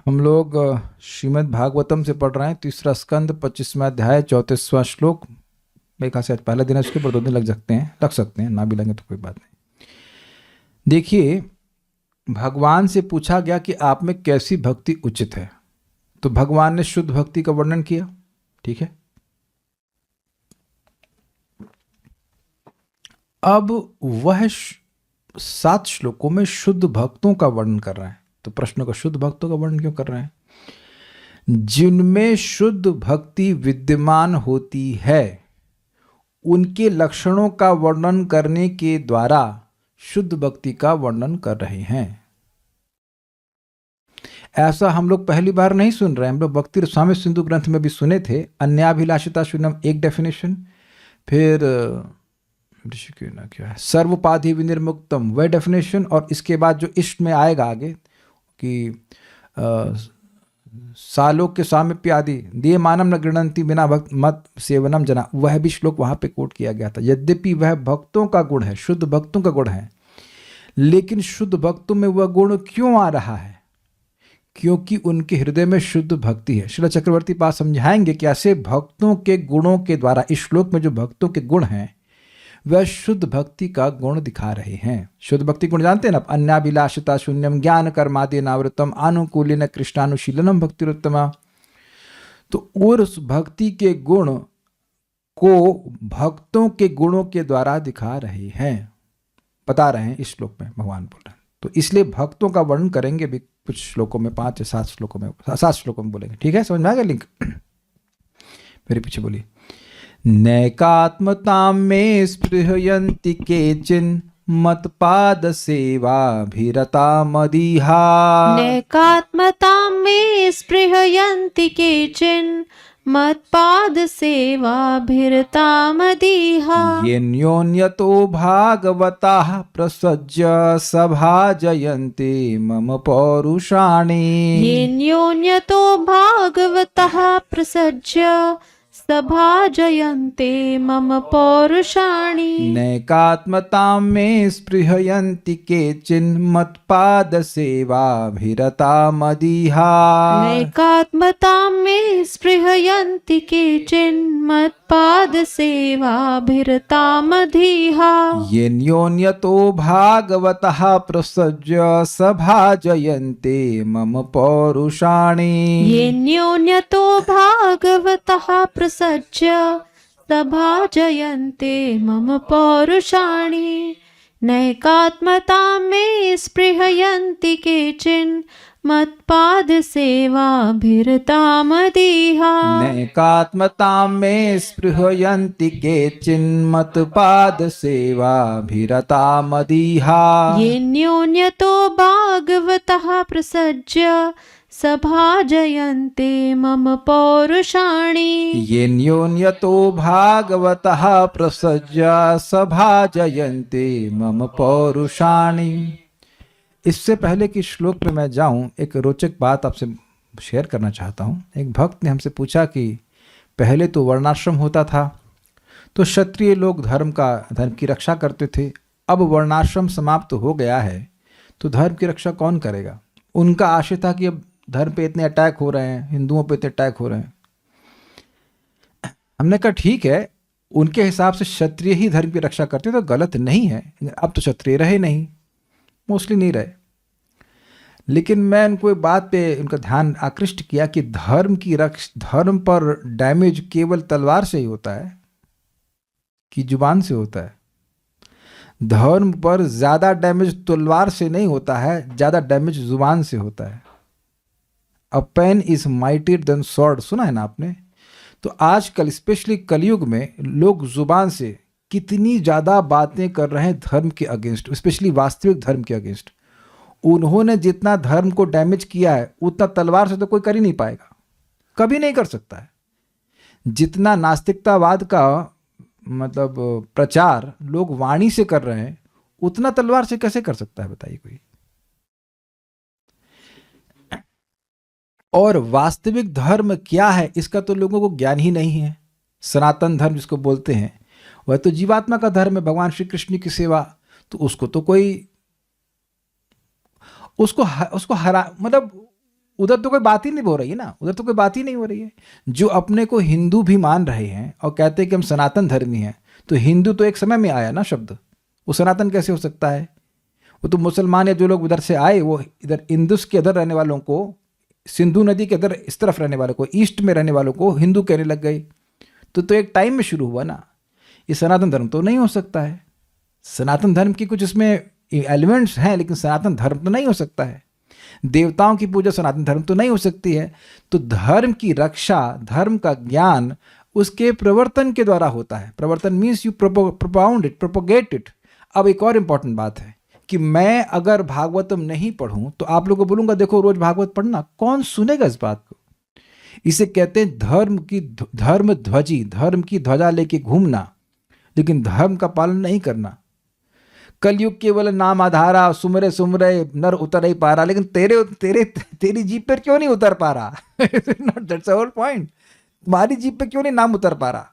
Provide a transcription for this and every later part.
हम लोग श्रीमद् भागवतम से पढ़ रहे हैं, तीसरा स्कंद 25वां अध्याय 34वां श्लोक। मेरे ख्याल से आज पहला दिन है, उसके ऊपर 2 दिन लग सकते हैं, ना भी लगें तो कोई बात नहीं। देखिए, भगवान से पूछा गया कि आप में कैसी भक्ति उचित है, तो भगवान ने शुद्ध भक्ति का वर्णन किया। ठीक है, अब वह 7 श्लोकों में शुद्ध भक्तों का वर्णन कर रहा है। तो प्रश्न का शुद्ध भक्तों का वर्णन क्यों कर रहे हैं? जिनमें शुद्ध भक्ति विद्यमान होती है उनके लक्षणों का वर्णन करने के द्वारा शुद्ध भक्ति का वर्णन कर रहे हैं। ऐसा हम लोग पहली बार नहीं सुन रहे हैं, हम लोग भक्ति रसामृत सिंधु ग्रंथ में भी सुने थे। अन्याभिलाषिता शून्यम एक डेफिनेशन, फिर क्या है सर्वोपाधि विनिर्मुक्तम वह डेफिनेशन, और इसके बाद जो इष्ट में आएगा आगे कि सालोक्य सामिप्य आदि दिए मानम न गृणंती बिना भक्त मत सेवनम जना, वह भी श्लोक वहां पे कोट किया गया था। यद्यपि वह भक्तों का गुण है, शुद्ध भक्तों का गुण है, लेकिन शुद्ध भक्तों में वह गुण क्यों आ रहा है? क्योंकि उनके हृदय में शुद्ध भक्ति है। श्रील चक्रवर्ती पास समझाएंगे कि ऐसे भक्तों के गुणों के द्वारा इस श्लोक में जो भक्तों के गुण हैं वह शुद्ध भक्ति का गुण दिखा रहे हैं। शुद्ध भक्ति गुण जानते हैं ना, अन्याभिलाषिता शून्यम ज्ञान कर्मादि नावृतम आनुकूलिन कृष्णानुशीलनम भक्तिरुत्तमा। तो उस भक्ति के गुण को भक्तों के गुणों के द्वारा दिखा रहे हैं, बता रहे हैं इस श्लोक में भगवान बोल रहे हैं। तो इसलिए भक्तों का वर्णन करेंगे भी कुछ श्लोकों में, 5 या 7 श्लोकों में, 7 श्लोकों में बोलेंगे। ठीक है, समझ में आ गया लिंक? मेरे पीछे बोलिए। नैकात्मतां मे स्पृहयन्ति केचिन् मत्पाद सेवाभिरता मदीहा। नैकात्मतां मे स्पृहयन्ति केचिन् मत्पाद सेवाभिरता मदीहा। येन्योन्यतो भागवताः प्रसज्य सभाजयन्ते मम पौरुषाणि। येन्योन्यतो भागवतः प्रसज्य सभाजयन्ते मम पौरुषाणि। नैकात्मतां मे स्पृहयन्ति केचिन् मत्पाद सेवाभिरता मदीहा। नैकात्मतां मे स्पृहयन्ति केचिन् मत्पाद सेवाभिरता मदीहा। येन्योन्यतो भागवतः प्रसज्य सभाजयन्ते मम पौरुषाणि। येन्योन्यतो भागवतः प्रसज्य सभाजयन्ते मम पौरुषाणि। नैकात्मतां मे स्पृहयन्ति केचिन् मत्पाद सेवाभिरता मदीहा। नैकात्मतां मे स्पृहयन्ति केचिन् मत्पाद सेवाभिरता मदीहा। येन्योन्यतो भागवतः प्रसज्य सभाजयन्ते मम पौरुषाणि। येन्योन्यतो भागवतः प्रसज्य सभाजयन्ते मम पौरुषाणि। इससे पहले कि श्लोक में मैं जाऊं, एक रोचक बात आपसे शेयर करना चाहता हूं। एक भक्त ने हमसे पूछा कि पहले तो वर्णाश्रम होता था, तो क्षत्रिय लोग धर्म की रक्षा करते थे, अब वर्णाश्रम समाप्त हो गया है, तो धर्म की रक्षा कौन करेगा? उनका आशय था कि अब धर्म पे इतने अटैक हो रहे हैं, हिंदुओं पे इतने अटैक हो रहे हैं। हमने कहा ठीक है, उनके हिसाब से क्षत्रिय ही धर्म की रक्षा करते हैं तो गलत नहीं है। अब तो क्षत्रिय रहे नहीं, मोस्टली नहीं रहे, लेकिन मैं उनको एक बात पे उनका ध्यान आकृष्ट किया कि धर्म पर डैमेज केवल तलवार से ही होता है कि जुबान से होता है? धर्म पर ज्यादा डैमेज तलवार से नहीं होता है, ज्यादा डैमेज जुबान से होता है। A pen is mightier than sword, सुना है ना आपने? तो आजकल स्पेशली कलयुग में लोग जुबान से कितनी ज़्यादा बातें कर रहे हैं धर्म के अगेंस्ट, स्पेशली वास्तविक धर्म के अगेंस्ट। उन्होंने जितना धर्म को डैमेज किया है उतना तलवार से तो कोई कर ही नहीं पाएगा, कभी नहीं कर सकता है। जितना नास्तिकतावाद का मतलब प्रचार लोग वाणी से कर रहे हैं उतना तलवार से कैसे कर सकता है, बताइए कोई? और वास्तविक धर्म क्या है इसका तो लोगों को ज्ञान ही नहीं है। सनातन धर्म जिसको बोलते हैं वह तो जीवात्मा का धर्म है, भगवान श्री कृष्ण की सेवा। तो उसको हरा मतलब उधर तो कोई बात ही नहीं हो रही है ना, उधर तो कोई बात ही नहीं हो रही है। जो अपने को हिंदू भी मान रहे हैं और कहते हैं कि हम सनातन धर्मी हैं, तो हिंदू तो एक समय में आया ना शब्द, वो सनातन कैसे हो सकता है? वो तो मुसलमान या जो लोग उधर से आए, वो इधर इंदुस के अदर रहने वालों को, सिंधु नदी के अदर इस तरफ रहने वालों को, ईस्ट में रहने वालों को हिंदू कहने लग गए। तो एक टाइम में शुरू हुआ ना। ये सनातन धर्म तो नहीं हो सकता है। सनातन धर्म की कुछ इसमें एलिमेंट्स हैं, लेकिन सनातन धर्म तो नहीं हो सकता है। देवताओं की पूजा सनातन धर्म तो नहीं हो सकती है। तो धर्म की रक्षा, धर्म का ज्ञान उसके प्रवर्तन के द्वारा होता है। प्रवर्तन means you प्रोपाउंड it, propagate it. अब एक और इंपॉर्टेंट बात है कि मैं अगर भागवतम नहीं पढ़ूं तो आप लोगों को बोलूंगा देखो रोज भागवत पढ़ना, कौन सुनेगा इस बात को? इसे कहते हैं धर्म ध्वजी, धर्म की ध्वजा लेके घूमना, लेकिन धर्म का पालन नहीं करना। कलयुग केवल नाम आधारा, सुमरे सुमरे नर उतर ही पा रहा, लेकिन तेरी जीप पर क्यों नहीं उतर पा रहा? Not that's the whole point. तुम्हारी जीप पे क्यों नहीं नाम उतर पा रहा?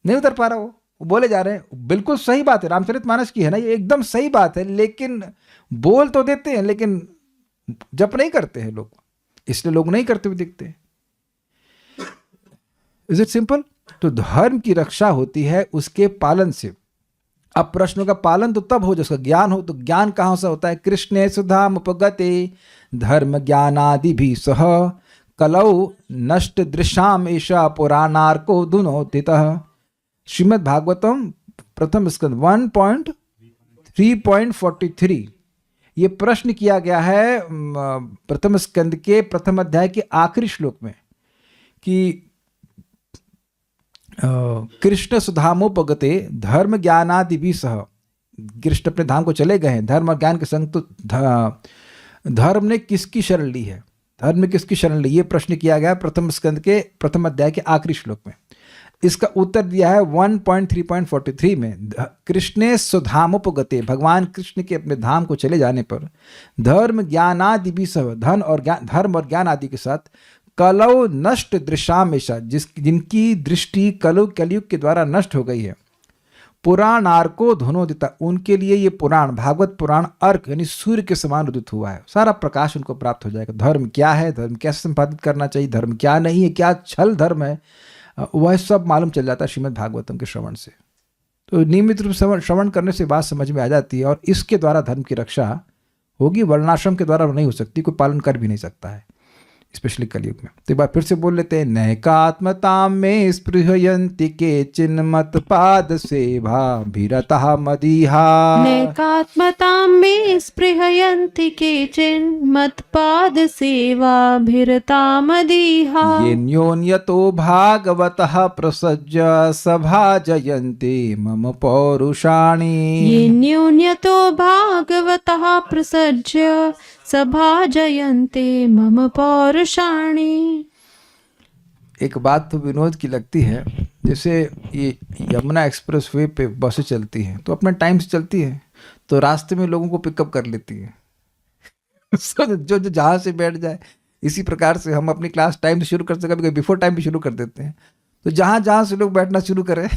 नहीं उतर पा रहा। वो बोले जा रहे हैं, बिल्कुल सही बात है, रामचरितमानस की है ना, ये एकदम सही बात है, लेकिन बोल तो देते हैं लेकिन जप नहीं करते हैं लोग, इसलिए लोग नहीं करते हुए दिखते हैं। Is it simple? तो धर्म की रक्षा होती है उसके पालन से। अब प्रश्नों का पालन तो तब हो जिसका ज्ञान हो। तो ज्ञान कहाँ से होता है? कृष्णे सुधाम उपगते धर्म ज्ञानादि भी सह कलौ नष्ट दृश्याम ऐशा पुराणार्को धुनोदितः। श्रीमद् भागवतम प्रथम स्कंद 1.3.43 ये प्रश्न किया गया है प्रथम स्कंद के प्रथम अध्याय के आखिरी श्लोक में कि कृष्ण सुधामोपगते धर्म ज्ञानादि भी सह। कृष्ण अपने धाम को चले गए हैं, धर्म और ज्ञान के संग। तो धर्म ने किसकी शरण ली है? धर्म ने किसकी शरण ली? ये प्रश्न किया गया प्रथम स्कंद के प्रथम अध्याय के आखिरी श्लोक में। इसका उत्तर दिया है 1.3.43 में। कृष्णे सुधामोपगते, भगवान कृष्ण के अपने धाम को चले जाने पर धर्म ज्ञानादि भी सह, धर्म और ज्ञान आदि के साथ कलौ नष्ट दृश्यामेशा, जिनकी दृष्टि कलयुग के द्वारा नष्ट हो गई है, पुराणार्को धुनोदिता, उनके लिए ये पुराण, भागवत पुराण अर्क यानी सूर्य के समान उदित हुआ है। सारा प्रकाश उनको प्राप्त हो जाएगा। धर्म क्या है, धर्म कैसे संपादित करना चाहिए, धर्म क्या नहीं है, क्या छल धर्म है, वह सब मालूम चल जाता है श्रीमद् भागवतम के श्रवण से। तो नियमित रूप से श्रवण करने से बात समझ में आ जाती है और इसके द्वारा धर्म की रक्षा होगी। वर्णाश्रम के द्वारा नहीं हो सकती, कोई पालन कर भी नहीं सकता है, स्पेशली कलयुग में। तो एक बार फिर से बोल लेते हैं। नैकात्मतां में स्पृहयन्ति केचिन मत पाद सेवा भीरतः मदीहा। नैकात्मतां में स्पृहयन्ति केचिन मत्पाद सेवा भीरता मदीहा। ये न्योन्यतो भागवतः प्रसज्य सभाजयन्ते मम पौरुषाणि। ये न्यून्यतो भागवतः प्रसज्य सभाजयन्ते मम पौरुषाणि। एक बात तो विनोद की लगती है, जैसे ये यमुना एक्सप्रेस वे पे बसें चलती हैं तो अपने टाइम से चलती हैं, तो रास्ते में लोगों को पिकअप कर लेती है। जो जहाँ से बैठ जाए। इसी प्रकार से हम अपनी क्लास टाइम से शुरू कर सकते, कभी बिफोर टाइम भी शुरू कर देते हैं। तो जहाँ जहाँ से लोग बैठना शुरू करें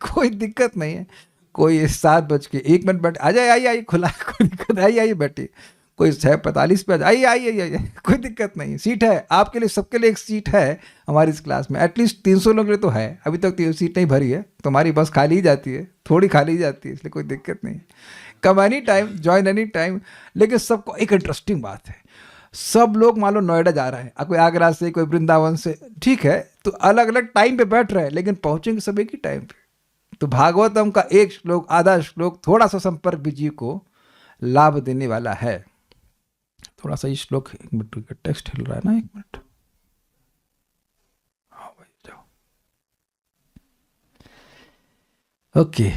कोई दिक्कत नहीं है। कोई 7:01 बैठ आ जाए, आइए खुला, कोई दिक्कत, आइए बैठिए। कोई 6:45 पे आइए, कोई दिक्कत नहीं, सीट है आपके लिए, सबके लिए एक सीट है हमारी इस क्लास में। एटलीस्ट 300 लोग के लिए तो है। अभी तक तो सीट नहीं भरी है, तुम्हारी बस खाली ही जाती है, थोड़ी खाली ही जाती है, इसलिए कोई दिक्कत नहीं। कम any time, join any time. लेकिन सबको एक इंटरेस्टिंग बात है, सब लोग मान लो नोएडा जा रहे हैं, कोई आगरा से, कोई वृंदावन से, ठीक है, तो अलग अलग टाइम पे बैठ रहे हैं, लेकिन पहुंचेंगे सब एक ही टाइम पे। तो भागवतम का एक श्लोक, आधा श्लोक, थोड़ा सा संपर्क भी जीव को लाभ देने वाला है। थोड़ा सा ये श्लोक, एक मिनट, टेक्स्ट हिल रहा है ना, एक मिनट। हाँ भाई जाओ। ओके,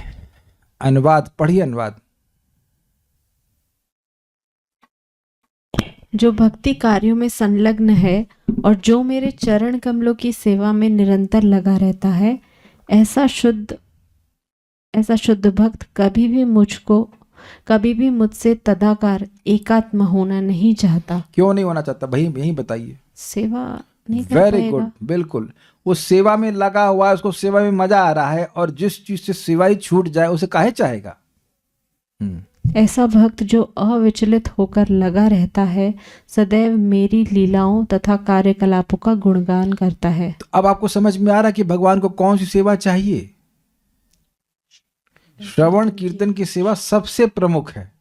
अनुवाद पढ़िए, अनुवाद। जो भक्ति कार्यों में संलग्न है और जो मेरे चरण कमलों की सेवा में निरंतर लगा रहता है, ऐसा शुद्ध भक्त कभी भी मुझसे तदाकार एकात्म होना नहीं चाहता। क्यों नहीं होना चाहता भाई, यही बताइए। सेवा नहीं कर वेरी पाएगा। गुड, बिल्कुल। वो सेवा में लगा हुआ है, उसको सेवा में मजा आ रहा है, और जिस चीज से सेवा ही छूट जाए उसे काहे चाहेगा। ऐसा भक्त जो अविचलित होकर लगा रहता है, सदैव मेरी लीलाओं तथा कार्यकलापों का गुणगान करता है। तो अब आपको समझ में आ रहा है कि भगवान को कौन सी सेवा चाहिए। श्रवण कीर्तन की सेवा सबसे प्रमुख है।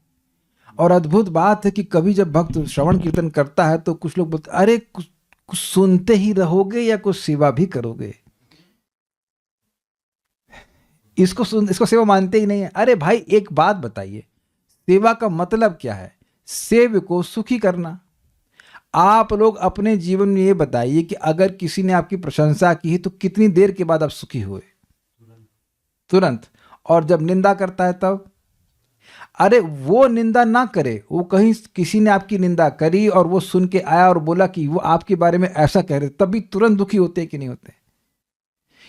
और अद्भुत बात है कि कभी जब भक्त श्रवण कीर्तन करता है तो कुछ लोग बोलते, अरे कुछ सुनते ही रहोगे या कुछ सेवा भी करोगे। इसको सेवा मानते ही नहीं है। अरे भाई एक बात बताइए, सेवा का मतलब क्या है? सेव को सुखी करना। आप लोग अपने जीवन में ये बताइए कि अगर किसी ने आपकी प्रशंसा की है तो कितनी देर के बाद आप सुखी हुए? तुरंत। और जब निंदा करता है तब? अरे वो निंदा ना करे, वो कहीं किसी ने आपकी निंदा करी और वो सुन के आया और बोला कि वो आपके बारे में ऐसा कह रहे, तब भी तुरंत दुखी होते कि नहीं होते?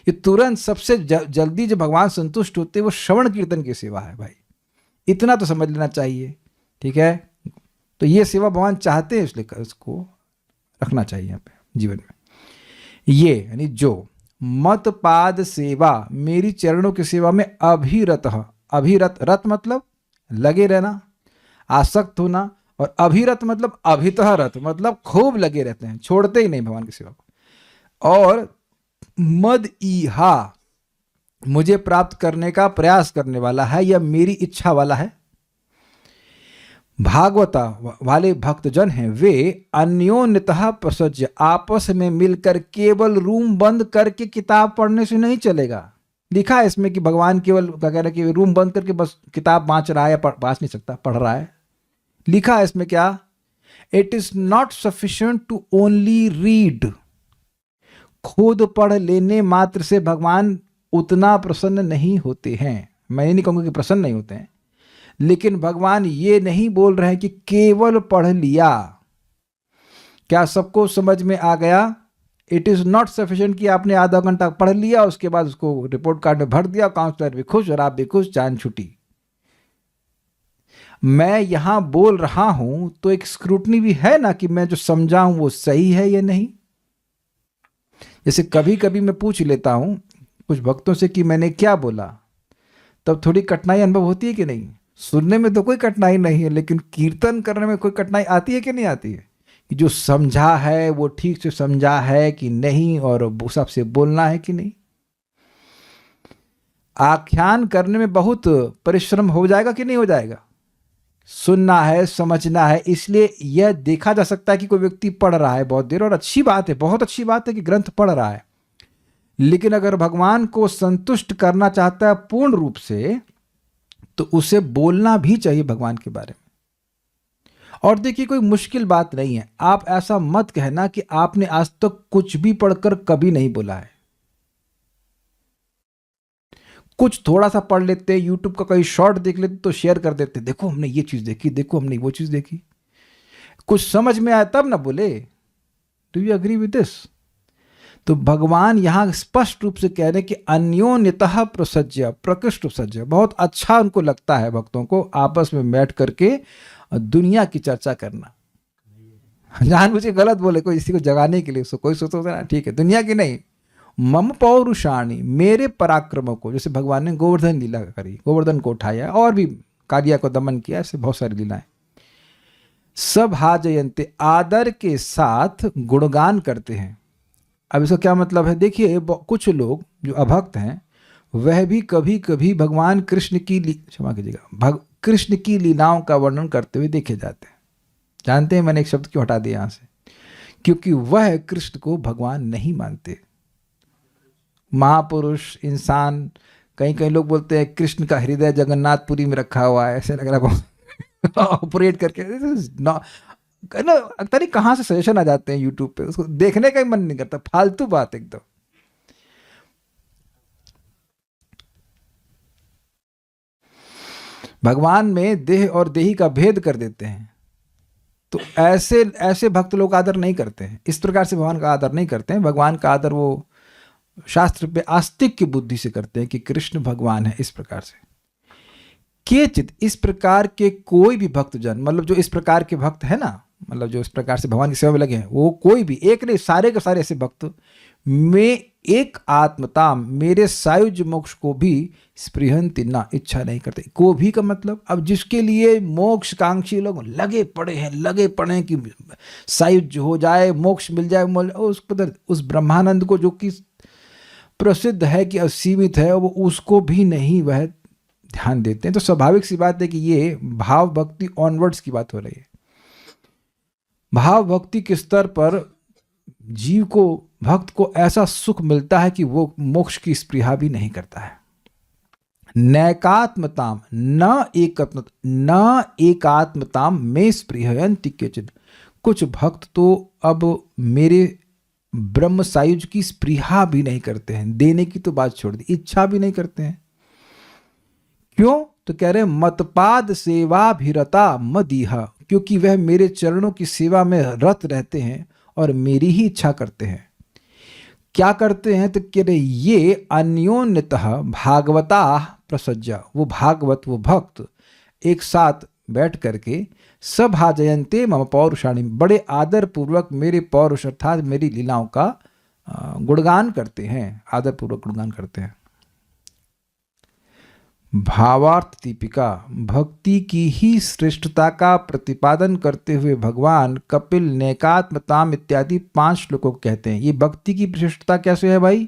ये तुरंत सबसे जल्दी जो भगवान संतुष्ट होते वो श्रवण कीर्तन की सेवा है भाई। इतना तो समझ लेना चाहिए, ठीक है? तो ये सेवा भगवान चाहते हैं, इसलिए इसको रखना चाहिए यहाँ पे जीवन में। ये यानी जो मत पाद सेवा, मेरी चरणों की सेवा में अभिरत, अभिरत, रत मतलब लगे रहना, आसक्त होना, और अभिरत मतलब अभितः रत मतलब खूब लगे रहते हैं, छोड़ते ही नहीं भगवान की सेवा को। और मद ईहा, मुझे प्राप्त करने का प्रयास करने वाला है या मेरी इच्छा वाला है। भागवता वाले भक्तजन हैं वे अन्योन्यतः प्रसज्य, आपस में मिलकर केवल रूम बंद करके किताब पढ़ने से नहीं चलेगा। लिखा है इसमें कि भगवान केवल क्या कह रहे हैं कि रूम बंद करके बस किताब बाँच रहा है या बाँच नहीं सकता, पढ़ रहा है। लिखा है इसमें क्या? It is not sufficient to only read. खुद पढ़ लेने मात्र से भगवान उतना प्रसन्न नहीं होते हैं। मैं ये नहीं कहूँगा कि प्रसन्न नहीं होते हैं, लेकिन भगवान ये नहीं बोल रहे हैं कि केवल पढ़ लिया। क्या सबको समझ में आ गया? इट इज़ नॉट सफिशिएंट कि आपने आधा घंटा पढ़ लिया, उसके बाद उसको रिपोर्ट कार्ड में भर दिया, काउंसलर भी खुश और आप भी खुश, जान छुट्टी। मैं यहां बोल रहा हूं तो एक स्क्रूटनी भी है ना कि मैं जो समझा हूं वो सही है या नहीं। जैसे कभी कभी मैं पूछ लेता हूं कुछ भक्तों से कि मैंने क्या बोला, तब थोड़ी कठिनाई अनुभव होती है कि नहीं? सुनने में तो कोई कठिनाई नहीं है, लेकिन कीर्तन करने में कोई कठिनाई आती है कि नहीं आती है? कि जो समझा है वो ठीक से समझा है कि नहीं, और उस हिसाब से बोलना है कि नहीं। आख्यान करने में बहुत परिश्रम हो जाएगा कि नहीं हो जाएगा? सुनना है, समझना है, इसलिए यह देखा जा सकता है कि कोई व्यक्ति पढ़ रहा है बहुत देर, और अच्छी बात है, बहुत अच्छी बात है कि ग्रंथ पढ़ रहा है, लेकिन अगर भगवान को संतुष्ट करना चाहता है पूर्ण रूप से तो उसे बोलना भी चाहिए भगवान के बारे में। और देखिए कोई मुश्किल बात नहीं है, आप ऐसा मत कहना कि आपने आज तक कुछ भी पढ़कर कभी नहीं बोला है। कुछ थोड़ा सा पढ़ लेते, यूट्यूब का कोई शॉर्ट देख लेते तो शेयर कर देते, देखो हमने ये चीज देखी, देखो हमने वो चीज देखी। कुछ समझ में आया तब ना बोले। Do you agree with this? तो भगवान यहां स्पष्ट रूप से कह रहे हैं कि अन्योन्यतः प्रसज्य, प्रकृष्ट सज्य, बहुत अच्छा उनको लगता है भक्तों को आपस में बैठ करके दुनिया की चर्चा करना। जान मुझे गलत बोले कोई, इसी को जगाने के लिए, कोई सोचता है ठीक है, दुनिया की नहीं, मम पौरुषाणी, मेरे पराक्रमों को। जैसे भगवान ने गोवर्धन लीला करी, गोवर्धन को उठाया, और भी कालिया को दमन किया, ऐसे बहुत सारी लीलाएं। सब हाजयंते, आदर के साथ गुणगान करते हैं। अब इसका क्या मतलब है? देखिए कुछ लोग जो अभक्त हैं वह भी कभी कभी भगवान कृष्ण की क्षमा कीजिएगा, कृष्ण की लीलाओं का वर्णन करते हुए देखे जाते हैं। जानते हैं मैंने एक शब्द क्यों हटा दिया यहां से? क्योंकि वह कृष्ण को भगवान नहीं मानते। महापुरुष इंसान, कहीं कहीं लोग बोलते हैं कृष्ण का हृदय जगन्नाथपुरी में रखा हुआ है, ऐसे लग रहा है ऑपरेट करके ना। अक्सर ही कहाँ से सजेशन आ जाते हैं यूट्यूब पे, उसको देखने का ही मन नहीं करता, फालतू बात एकदम। भगवान में देह और देही का भेद कर देते हैं, तो ऐसे ऐसे भक्त लोग आदर नहीं करते हैं, इस प्रकार से भगवान का आदर नहीं करते हैं। भगवान का आदर वो शास्त्र पे आस्तिक की बुद्धि से करते हैं कि कृष्ण भगवान है, इस प्रकार से। केचित, इस प्रकार के कोई भी भक्तजन, मतलब जो इस प्रकार के भक्त है ना, मतलब जो इस प्रकार से भगवान की सेवा में लगे हैं, वो कोई भी, एक नहीं, सारे के सारे ऐसे भक्त में एक आत्मता, मेरे सायुज मोक्ष को भी स्पृहंति ना, इच्छा नहीं करते। को भी का मतलब, अब जिसके लिए मोक्ष कांक्षी लोग लगे पड़े हैं कि सायुज हो जाए, मोक्ष मिल जाए, उस ब्रह्मानंद को जो कि प्रसिद्ध है कि असीमित है, वो उसको भी नहीं वह ध्यान देते हैं। तो स्वाभाविक सी बात है कि ये भाव भक्ति ऑनवर्ड्स की बात हो रही है। भाव भक्ति के स्तर पर जीव को, भक्त को ऐसा सुख मिलता है कि वो मोक्ष की स्पृहा भी नहीं करता है। नैकात्मताम न एकात्मताम में स्पृहयन्ति केचित्, कुछ भक्त तो अब मेरे ब्रह्म सायुज की स्पृहा भी नहीं करते हैं, देने की तो बात छोड़ दी, इच्छा भी नहीं करते हैं। क्यों? तो कह रहे मतपाद सेवाभिरता मदीह, क्योंकि वह मेरे चरणों की सेवा में रत रहते हैं और मेरी ही इच्छा करते हैं। क्या करते हैं? तो कह रहे ये अन्योन्यतः भागवता प्रसज्जा, वो भागवत, वो भक्त एक साथ बैठ करके सभाजयन्ते मम पौरुषाणी, बड़े आदर पूर्वक मेरे पौरुष अर्थात मेरी लीलाओं का गुणगान करते हैं, आदर पूर्वक गुणगान करते हैं। भावार्थ दीपिका, भक्ति की ही श्रेष्ठता का प्रतिपादन करते हुए भगवान कपिल नैकात्मताम इत्यादि 5 श्लोकों को कहते हैं। ये भक्ति की श्रेष्ठता कैसे है भाई?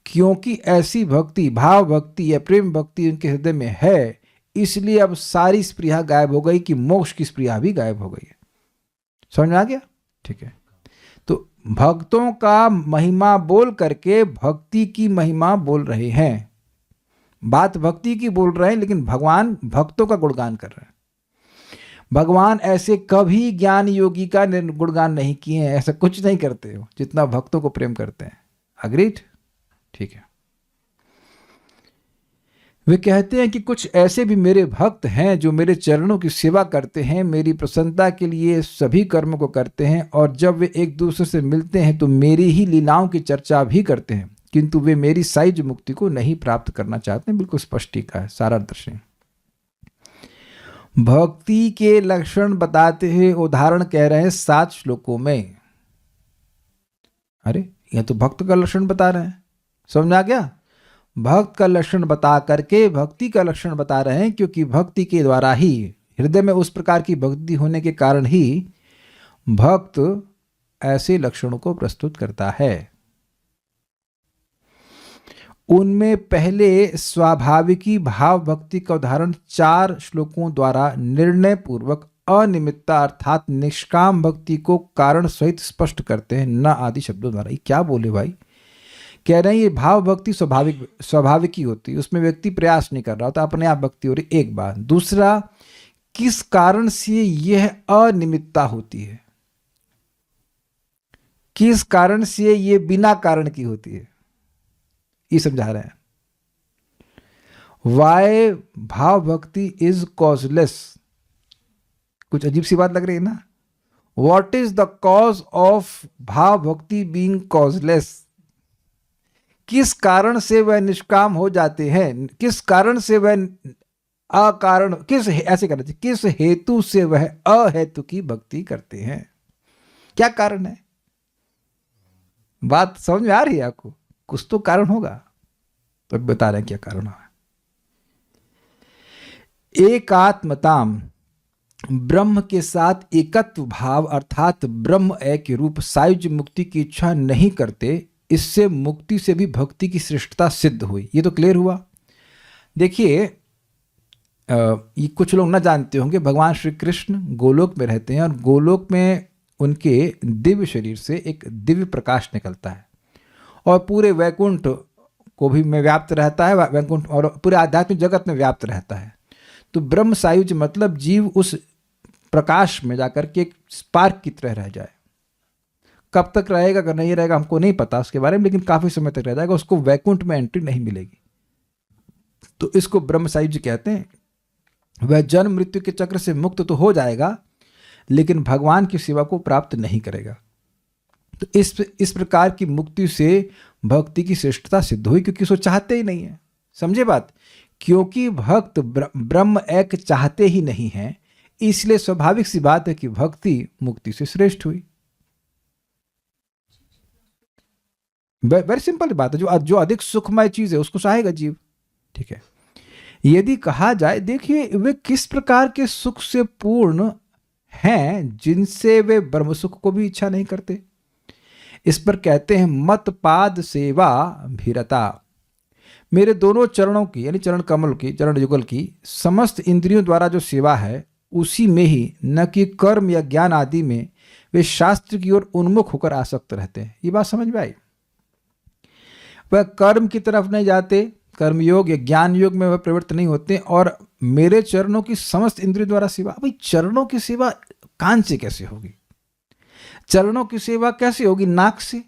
क्योंकि ऐसी भक्ति, भाव भक्ति या प्रेम भक्ति उनके हृदय में है, इसलिए अब सारी स्पृहा गायब हो गई कि मोक्ष की स्पृहा भी गायब हो गई है। समझ में आ गया? ठीक है। तो भक्तों का महिमा बोल करके भक्ति की महिमा बोल रहे हैं, बात भक्ति की बोल रहे हैं, लेकिन भगवान भक्तों का गुणगान कर रहे हैं। भगवान ऐसे कभी ज्ञान योगी का गुणगान नहीं किए हैं, ऐसा कुछ नहीं करते हो जितना भक्तों को प्रेम करते हैं। अग्रीड? ठीक है। वे कहते हैं कि कुछ ऐसे भी मेरे भक्त हैं जो मेरे चरणों की सेवा करते हैं, मेरी प्रसन्नता के लिए सभी कर्मों को करते हैं, और जब वे एक दूसरे से मिलते हैं तो मेरी ही लीलाओं की चर्चा भी करते हैं, किंतु वे मेरी साइज मुक्ति को नहीं प्राप्त करना चाहते हैं। बिल्कुल स्पष्ट टीका है, सारा दर्शन। भक्ति के लक्षण बताते हुए उदाहरण कह रहे हैं 7 श्लोकों में। अरे यह तो भक्त का लक्षण बता रहे हैं, समझ आ गया? भक्त का लक्षण बता करके भक्ति का लक्षण बता रहे हैं, क्योंकि भक्ति के द्वारा ही, हृदय में उस प्रकार की भक्ति होने के कारण ही भक्त ऐसे लक्षणों को प्रस्तुत करता है। उनमें पहले स्वाभाविकी भाव भक्ति का उदाहरण 4 श्लोकों द्वारा निर्णय पूर्वक अनिमित्ता अर्थात निष्काम भक्ति को कारण सहित स्पष्ट करते हैं, न आदि शब्दों द्वारा। ये क्या बोले भाई? कह रहे हैं ये भाव भक्ति स्वाभाविक ही होती है, उसमें व्यक्ति प्रयास नहीं कर रहा होता, अपने आप भक्ति हो रही, एक बात। दूसरा, किस कारण से यह अनिमित्ता होती है, किस कारण से ये बिना कारण की होती है, ये समझा रहे हैं। वाई भाव भक्ति इज कॉजलेस। कुछ अजीब सी बात लग रही है ना? What is the cause of भाव भक्ति बीइंग कॉजलेस? किस कारण से वह निष्काम हो जाते हैं, किस कारण से वह अकारण, ऐसे करना चाहिए, किस हेतु से वह अहेतु की भक्ति करते हैं? क्या कारण है? बात समझ में आ रही है आपको? कुछ तो कारण होगा, तो बता रहे हैं क्या कारण है। एकात्मताम, ब्रह्म के साथ एकत्व भाव अर्थात ब्रह्म एक रूप सायुज मुक्ति की इच्छा नहीं करते, इससे मुक्ति से भी भक्ति की श्रेष्ठता सिद्ध हुई। ये तो क्लियर हुआ। देखिए, ये कुछ लोग ना जानते होंगे, भगवान श्री कृष्ण गोलोक में रहते हैं और गोलोक में उनके दिव्य शरीर से एक दिव्य प्रकाश निकलता है और पूरे वैकुंठ को भी में व्याप्त रहता है, वैकुंठ और पूरे आध्यात्मिक जगत में व्याप्त रहता है। तो ब्रह्म सायुज मतलब जीव उस प्रकाश में जाकर के एक स्पार्क की तरह रह जाए। कब तक रहेगा, अगर नहीं रहेगा हमको नहीं पता उसके बारे में, लेकिन काफी समय तक रह जाएगा, उसको वैकुंठ में एंट्री नहीं मिलेगी। तो इसको ब्रह्म सायुज कहते हैं। वह जन्म मृत्यु के चक्र से मुक्त तो हो जाएगा, लेकिन भगवान की सेवा को प्राप्त नहीं करेगा। तो इस प्रकार की मुक्ति से भक्ति की श्रेष्ठता सिद्ध हुई, क्योंकि उसको चाहते ही नहीं है। समझे बात? क्योंकि भक्त ब्रह्म एक चाहते ही नहीं हैं, इसलिए स्वाभाविक सी बात है कि भक्ति मुक्ति से श्रेष्ठ हुई। वेरी सिंपल बात है, जो अधिक सुखमय चीज है उसको चाहेगा जीव। ठीक है, यदि कहा जाए, देखिए वे किस प्रकार के सुख से पूर्ण हैं जिनसे वे ब्रह्म सुख को भी इच्छा नहीं करते। इस पर कहते हैं, मत पाद सेवा भीरता। मेरे दोनों चरणों की, यानी चरण कमल की, चरण युगल की समस्त इंद्रियों द्वारा जो सेवा है, उसी में ही, न कि कर्म या ज्ञान आदि में वे शास्त्र की ओर उन्मुख होकर आसक्त रहते हैं। ये बात समझ में आई? वह कर्म की तरफ नहीं जाते, कर्मयोग या ज्ञान योग में वह प्रवृत्त नहीं होते, और मेरे चरणों की समस्त इंद्रियों द्वारा सेवा। भाई चरणों की सेवा कान से कैसे होगी? चरणों की सेवा कैसे होगी? नाक से।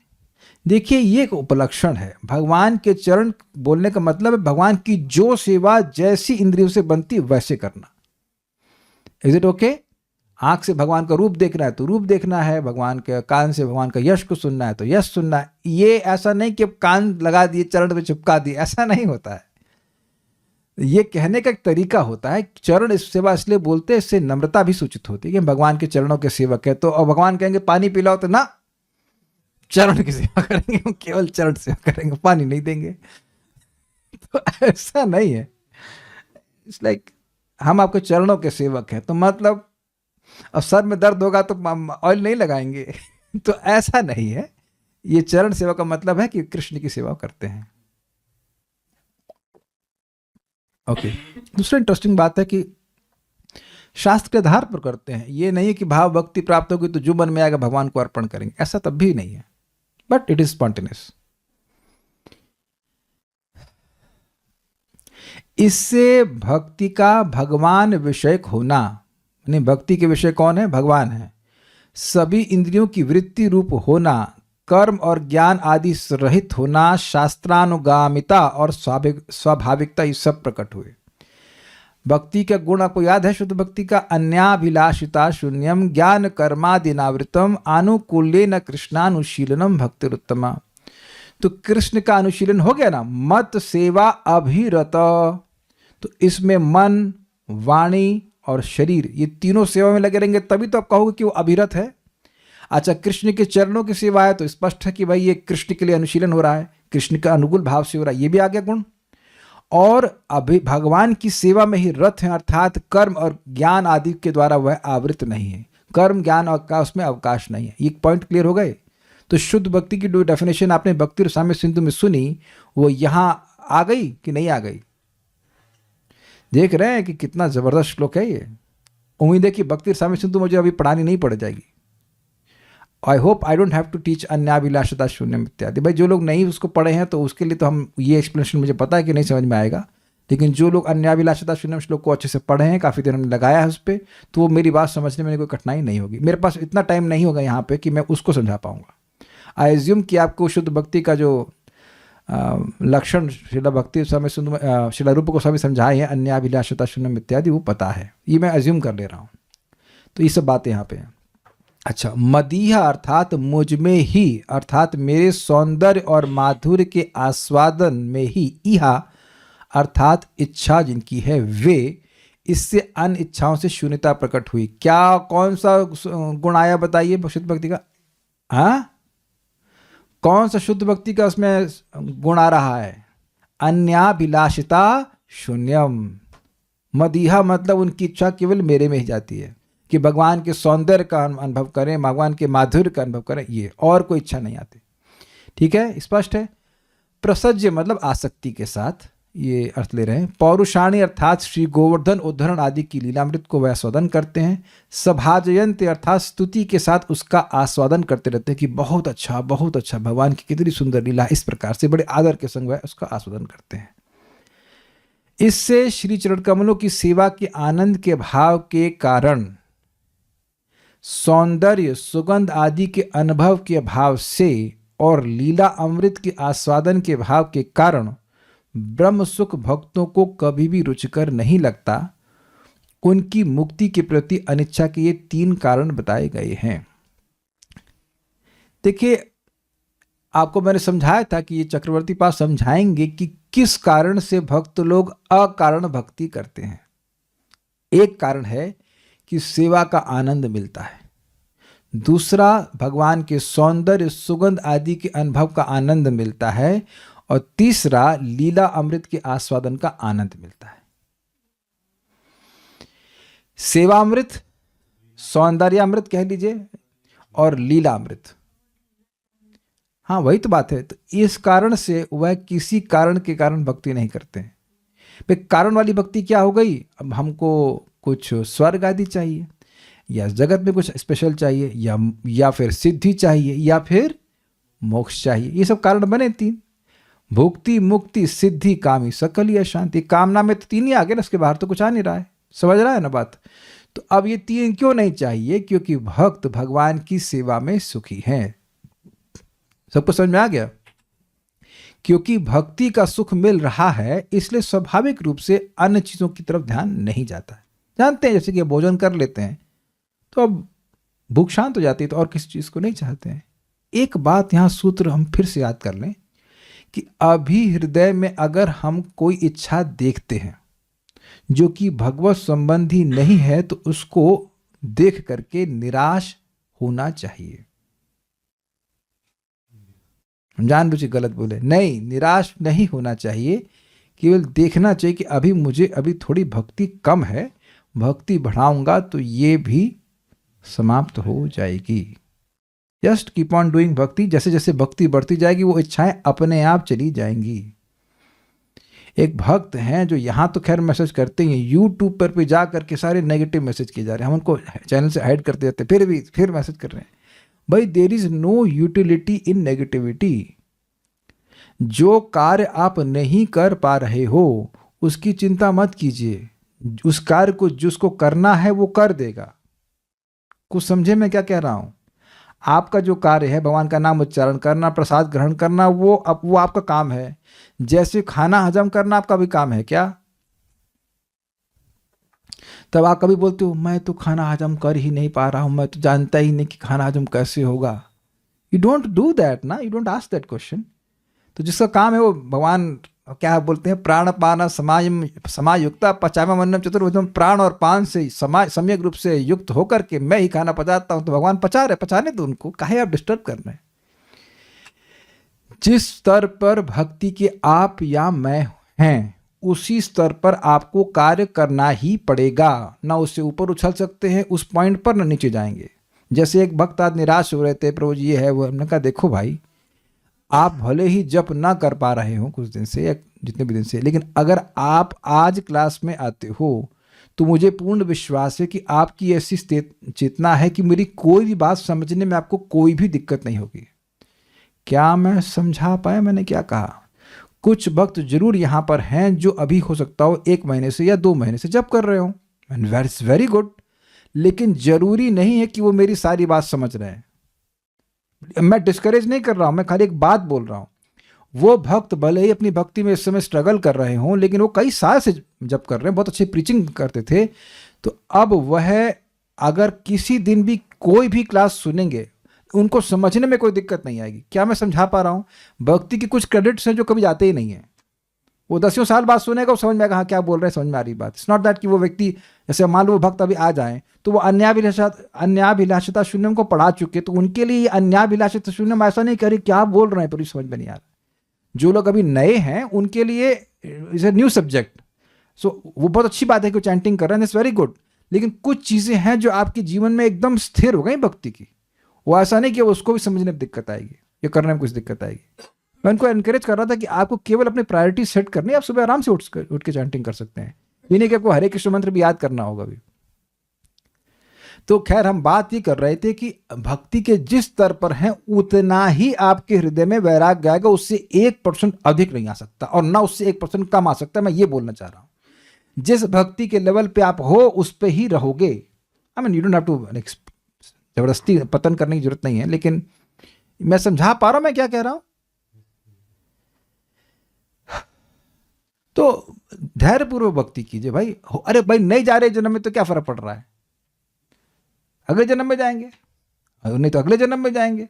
देखिए ये एक उपलक्षण है। भगवान के चरण बोलने का मतलब है भगवान की जो सेवा जैसी इंद्रियों से बनती वैसे करना। Is it okay? आंख से भगवान का रूप देखना है तो रूप देखना है, भगवान के कान से भगवान का यश को सुनना है तो यश सुनना है। ये ऐसा नहीं कि कान लगा दिए चरण पे चिपका दिए, ऐसा नहीं होता है। ये कहने का एक तरीका होता है। चरण इस सेवा इसलिए बोलते हैं, इससे नम्रता भी सूचित होती है कि भगवान के चरणों के सेवक है। तो और भगवान कहेंगे पानी पिलाओ तो ना, चरण की सेवा करेंगे, हम केवल चरण सेवा करेंगे, पानी नहीं देंगे। तो ऐसा नहीं है। इट्स लाइक हम आपके चरणों के सेवक हैं तो मतलब अब सर में दर्द होगा तो ऑयल नहीं लगाएंगे। तो ऐसा नहीं है। ये चरण सेवा का मतलब है कि कृष्ण की सेवा करते हैं। ओके। दूसरा इंटरेस्टिंग बात है कि शास्त्र के आधार पर करते हैं। ये नहीं है कि भाव भक्ति प्राप्त होगी तो जो मन में आएगा भगवान को अर्पण करेंगे, ऐसा तब भी नहीं है। But it is spontaneous. इससे भक्ति का भगवान विषयक होना, यानी भक्ति के विषय कौन है? भगवान है। सभी इंद्रियों की वृत्ति रूप होना, कर्म और ज्ञान आदि से रहित होना, शास्त्रानुगामिता और स्वाभाविकता, ये सब प्रकट हुए। भक्ति का गुण आपको याद है? शुद्ध भक्ति का अन्याभिलाषिता शून्यम ज्ञान कर्मादिनावृतम आनुकूल्येन कृष्णानुशीलनम भक्तिरुत्तमा। तो कृष्ण का अनुशीलन हो गया ना, मत सेवा अभिरत। तो इसमें मन, वाणी और शरीर, ये तीनों सेवा में लगे रहेंगे तभी तो आप कहोगे कि वो अभिरत है। अच्छा, कृष्ण के चरणों की सेवा है तो स्पष्ट है कि भाई ये कृष्ण के लिए अनुशीलन हो रहा है, कृष्ण का अनुकूल भाव से हो रहा है, ये भी आ गया गुण। और अभी भगवान की सेवा में ही रत है, अर्थात कर्म और ज्ञान आदि के द्वारा वह आवृत नहीं है। कर्म ज्ञान और का उसमें अवकाश नहीं है। ये पॉइंट क्लियर हो गए? तो शुद्ध भक्ति की जो डेफिनेशन आपने भक्ति रसामृत सिंधु में सुनी, वो यहां आ गई कि नहीं आ गई? देख रहे हैं कि कितना जबरदस्त श्लोक है ये। उम्मीद है कि भक्ति रसामृत सिंधु मुझे अभी पढ़ानी नहीं पड़ जाएगी। I hope I don't have to teach अन्याभिलाषिता शून्यम इत्यादि। भाई जो लोग नहीं उसको पढ़े हैं तो उसके लिए तो हम ये एक्सप्लेनेशन मुझे पता है कि नहीं समझ में आएगा, लेकिन जो लोग अन्याभिलाषिता शून्यम श्लोक को अच्छे से पढ़े हैं, काफ़ी देर हमने लगाया है उस पर, तो वो मेरी बात समझने में कोई कठिनाई नहीं होगी। मेरे पास इतना टाइम नहीं होगा यहाँ पे कि मैं उसको समझा पाऊंगा। आई एज्यूम कि आपको शुद्ध भक्ति का जो लक्षण शिला भक्ति समय शिला रूप को सभी समझाए हैं, अन्याभिलाषिता शून्यम इत्यादि, वो पता है। ये मैं एज्यूम कर ले रहा हूँ। तो ये सब बातें यहाँ पे हैं। अच्छा, मदीह अर्थात मुझ में ही, अर्थात मेरे सौंदर्य और माधुर्य के आस्वादन में ही, इहा अर्थात इच्छा जिनकी है वे, इससे अन्य इच्छाओं से शून्यता प्रकट हुई। क्या कौन सा गुण आया बताइए शुद्ध भक्ति का? हाँ, कौन सा शुद्ध भक्ति का उसमें गुण आ रहा है? अन्याभिलाषिता शून्यम। मदीहा मतलब उनकी इच्छा केवल मेरे में ही जाती है कि भगवान के सौंदर्य का अनुभव करें, भगवान के माधुर्य का अनुभव करें, ये और कोई इच्छा नहीं आती। ठीक है, स्पष्ट है। प्रसज्य मतलब आसक्ति के साथ, ये अर्थ ले रहे हैं। पौरुषाणी अर्थात श्री गोवर्धन उद्धरण आदि की लीलामृत को वह आस्वादन करते हैं। सभाजयंत अर्थात स्तुति के साथ उसका आस्वादन करते रहते हैं कि बहुत अच्छा भगवान की कितनी सुंदर लीला, इस प्रकार से बड़े आदर के संग वह उसका आस्वादन करते हैं। इससे श्री चरण कमलों की सेवा के आनंद के भाव के कारण, सौंदर्य सुगंध आदि के अनुभव के भाव से और लीला अमृत के आस्वादन के भाव के कारण ब्रह्म सुख भक्तों को कभी भी रुचिकर नहीं लगता। उनकी मुक्ति के प्रति अनिच्छा के ये 3 कारण बताए गए हैं। देखिए, आपको मैंने समझाया था कि ये चक्रवर्ती पास समझाएंगे कि किस कारण से भक्त लोग अकारण भक्ति करते हैं? एक कारण है कि सेवा का आनंद मिलता है, दूसरा भगवान के सौंदर्य सुगंध आदि के अनुभव का आनंद मिलता है, और तीसरा लीला अमृत के आस्वादन का आनंद मिलता है। सेवामृत, सौंदर्यामृत कह लीजिए, और लीला अमृत। हाँ, वही तो बात है। तो इस कारण से वह किसी कारण के कारण भक्ति नहीं करते हैं। भाई कारण वाली भक्ति क्या हो गई? अब हमको कुछ स्वर्ग आदि चाहिए, या जगत में कुछ स्पेशल चाहिए, या फिर सिद्धि चाहिए, या फिर मोक्ष चाहिए। ये सब कारण बने तीन: भुक्ति, मुक्ति, सिद्धि, कामी, सकल या शांति। कामना में तो तीन ही आ गए ना, उसके बाहर तो कुछ आ नहीं रहा है। समझ रहा है ना बात? तो अब ये तीन क्यों नहीं चाहिए? क्योंकि भक्त भगवान की सेवा में सुखी हैं। सबको समझ में आ गया? क्योंकि भक्ति का सुख मिल रहा है, इसलिए स्वाभाविक रूप से अन्य चीजों की तरफ ध्यान नहीं जाता है। जानते हैं, जैसे कि भोजन कर लेते हैं तो अब भूख शांत हो जाती है, तो और किसी चीज को नहीं चाहते हैं। एक बात यहां सूत्र हम फिर से याद कर लें कि अभी हृदय में अगर हम कोई इच्छा देखते हैं जो कि भगवत संबंधी नहीं है, तो उसको देख करके निराश होना चाहिए। हम जानबूझ के गलत बोले, नहीं, निराश नहीं होना चाहिए। केवल देखना चाहिए कि अभी मुझे थोड़ी भक्ति कम है, भक्ति बढ़ाऊंगा तो ये भी समाप्त हो जाएगी। जस्ट कीप ऑन डूइंग भक्ति। जैसे जैसे भक्ति बढ़ती जाएगी वो इच्छाएं अपने आप चली जाएंगी। एक भक्त हैं जो यहाँ तो खैर मैसेज करते हैं, यूट्यूब पर जा करके सारे नेगेटिव मैसेज किए जा रहे हैं। हम उनको चैनल से हाइड करते जाते, फिर मैसेज कर रहे हैं। भाई, there is no utility in negativity. जो कार्य आप नहीं कर पा रहे हो उसकी चिंता मत कीजिए। उस कार्य को जिसको करना है वो कर देगा। कुछ समझे मैं क्या कह रहा हूं? आपका जो कार्य है, भगवान का नाम उच्चारण करना, प्रसाद ग्रहण करना, वो आपका काम है। जैसे खाना हजम करना आपका भी काम है क्या? तब आप कभी बोलते हो मैं तो खाना हजम कर ही नहीं पा रहा हूं, मैं तो जानता ही नहीं कि खाना हजम कैसे होगा। यू डोंट डू दैट ना, you don't ask that question. तो जिसका काम है वो भगवान क्या बोलते हैं, प्राण पान समायुक्ता पचाम्यन्नम चतुर्भुजम। प्राण और पान से सम्यक रूप से युक्त होकर के मैं ही खाना पचाता हूं, तो भगवान पचाने दो उनको, काहे आप डिस्टर्ब कर रहे हैं? जिस स्तर पर भक्ति के आप या मैं हैं, उसी स्तर पर आपको कार्य करना ही पड़ेगा। ना उससे ऊपर उछल सकते हैं उस पॉइंट पर, ना नीचे जाएंगे। जैसे एक भक्त आज निराश हो रहे थे, प्रभु जी ये है वो। हमने कहा देखो भाई, आप भले ही जप ना कर पा रहे हो कुछ दिन से या जितने भी दिन से, लेकिन अगर आप आज क्लास में आते हो तो मुझे पूर्ण विश्वास है कि आपकी ऐसी चेतना है कि मेरी कोई भी बात समझने में आपको कोई भी दिक्कत नहीं होगी। क्या मैं समझा पाया मैंने क्या कहा? कुछ भक्त जरूर यहाँ पर हैं जो अभी हो सकता हो 1 महीने से या 2 महीने से जप कर रहे हो, वेरी गुड, लेकिन जरूरी नहीं है कि वो मेरी सारी बात समझ रहे हैं। मैं डिस्करेज नहीं कर रहा हूं, मैं खाली एक बात बोल रहा हूं। वो भक्त भले ही अपनी भक्ति में इस समय स्ट्रगल कर रहे हों, लेकिन वो कई साल से जप कर रहे हैं, बहुत अच्छी प्रीचिंग करते थे। तो अब वह अगर किसी दिन भी कोई भी क्लास सुनेंगे, उनको समझने में कोई दिक्कत नहीं आएगी। क्या मैं समझा पा रहा हूं? भक्ति की कुछ क्रेडिट्स हैं जो कभी जाते ही नहीं है। वो 10 साल बाद सुनेगा, वो समझ में आएगा हाँ क्या बोल रहे हैं, समझ में आ रही बात। इट्स नॉट दैट कि वो व्यक्ति, जैसे मान लो वो भक्त अभी आ जाएं तो वो अन्याभिलाषिता शून्यम को पढ़ा चुके, तो उनके लिए अन्याभिलाषिता शून्यम ऐसा नहीं करी क्या बोल रहे हैं, पर समझ में नहीं आ रहा। जो लोग अभी नए हैं उनके लिए इज ए न्यू सब्जेक्ट। सो वो बहुत अच्छी बात है कि चैंटिंग कर रहे हैं, इट्स वेरी गुड। लेकिन कुछ चीजें हैं जो आपके जीवन में एकदम स्थिर हो गई भक्ति की, वो ऐसा नहीं कि उसको भी समझने में दिक्कत आएगी या करने में कुछ दिक्कत आएगी। मैं उनको एनकरेज कर रहा था कि आपको केवल अपनी प्रायोरिटी सेट करनी है। आप सुबह आराम से उठ के चैंटिंग कर सकते हैं, ये नहीं कि आपको हरे कृष्ण मंत्र भी याद करना होगा भी। तो खैर हम बात ये कर रहे थे कि भक्ति के जिस स्तर पर हैं उतना ही आपके हृदय में वैराग्य आएगा, उससे 1% अधिक नहीं आ सकता और ना उससे 1% कम आ सकता। मैं ये बोलना चाह रहा हूं, जिस भक्ति के लेवल पे आप हो उस पे ही रहोगे। I mean you don't have to जबरदस्ती पतन करने की जरूरत नहीं है, लेकिन मैं समझा पा रहा हूं मैं क्या कह रहा हूं। तो धैर्यपूर्वक भक्ति कीजिए भाई। अरे भाई नहीं जा रहे जन्म में तो क्या फर्क पड़ रहा है, अगले जन्म में जाएंगे, नहीं तो अगले जन्म में जाएंगे।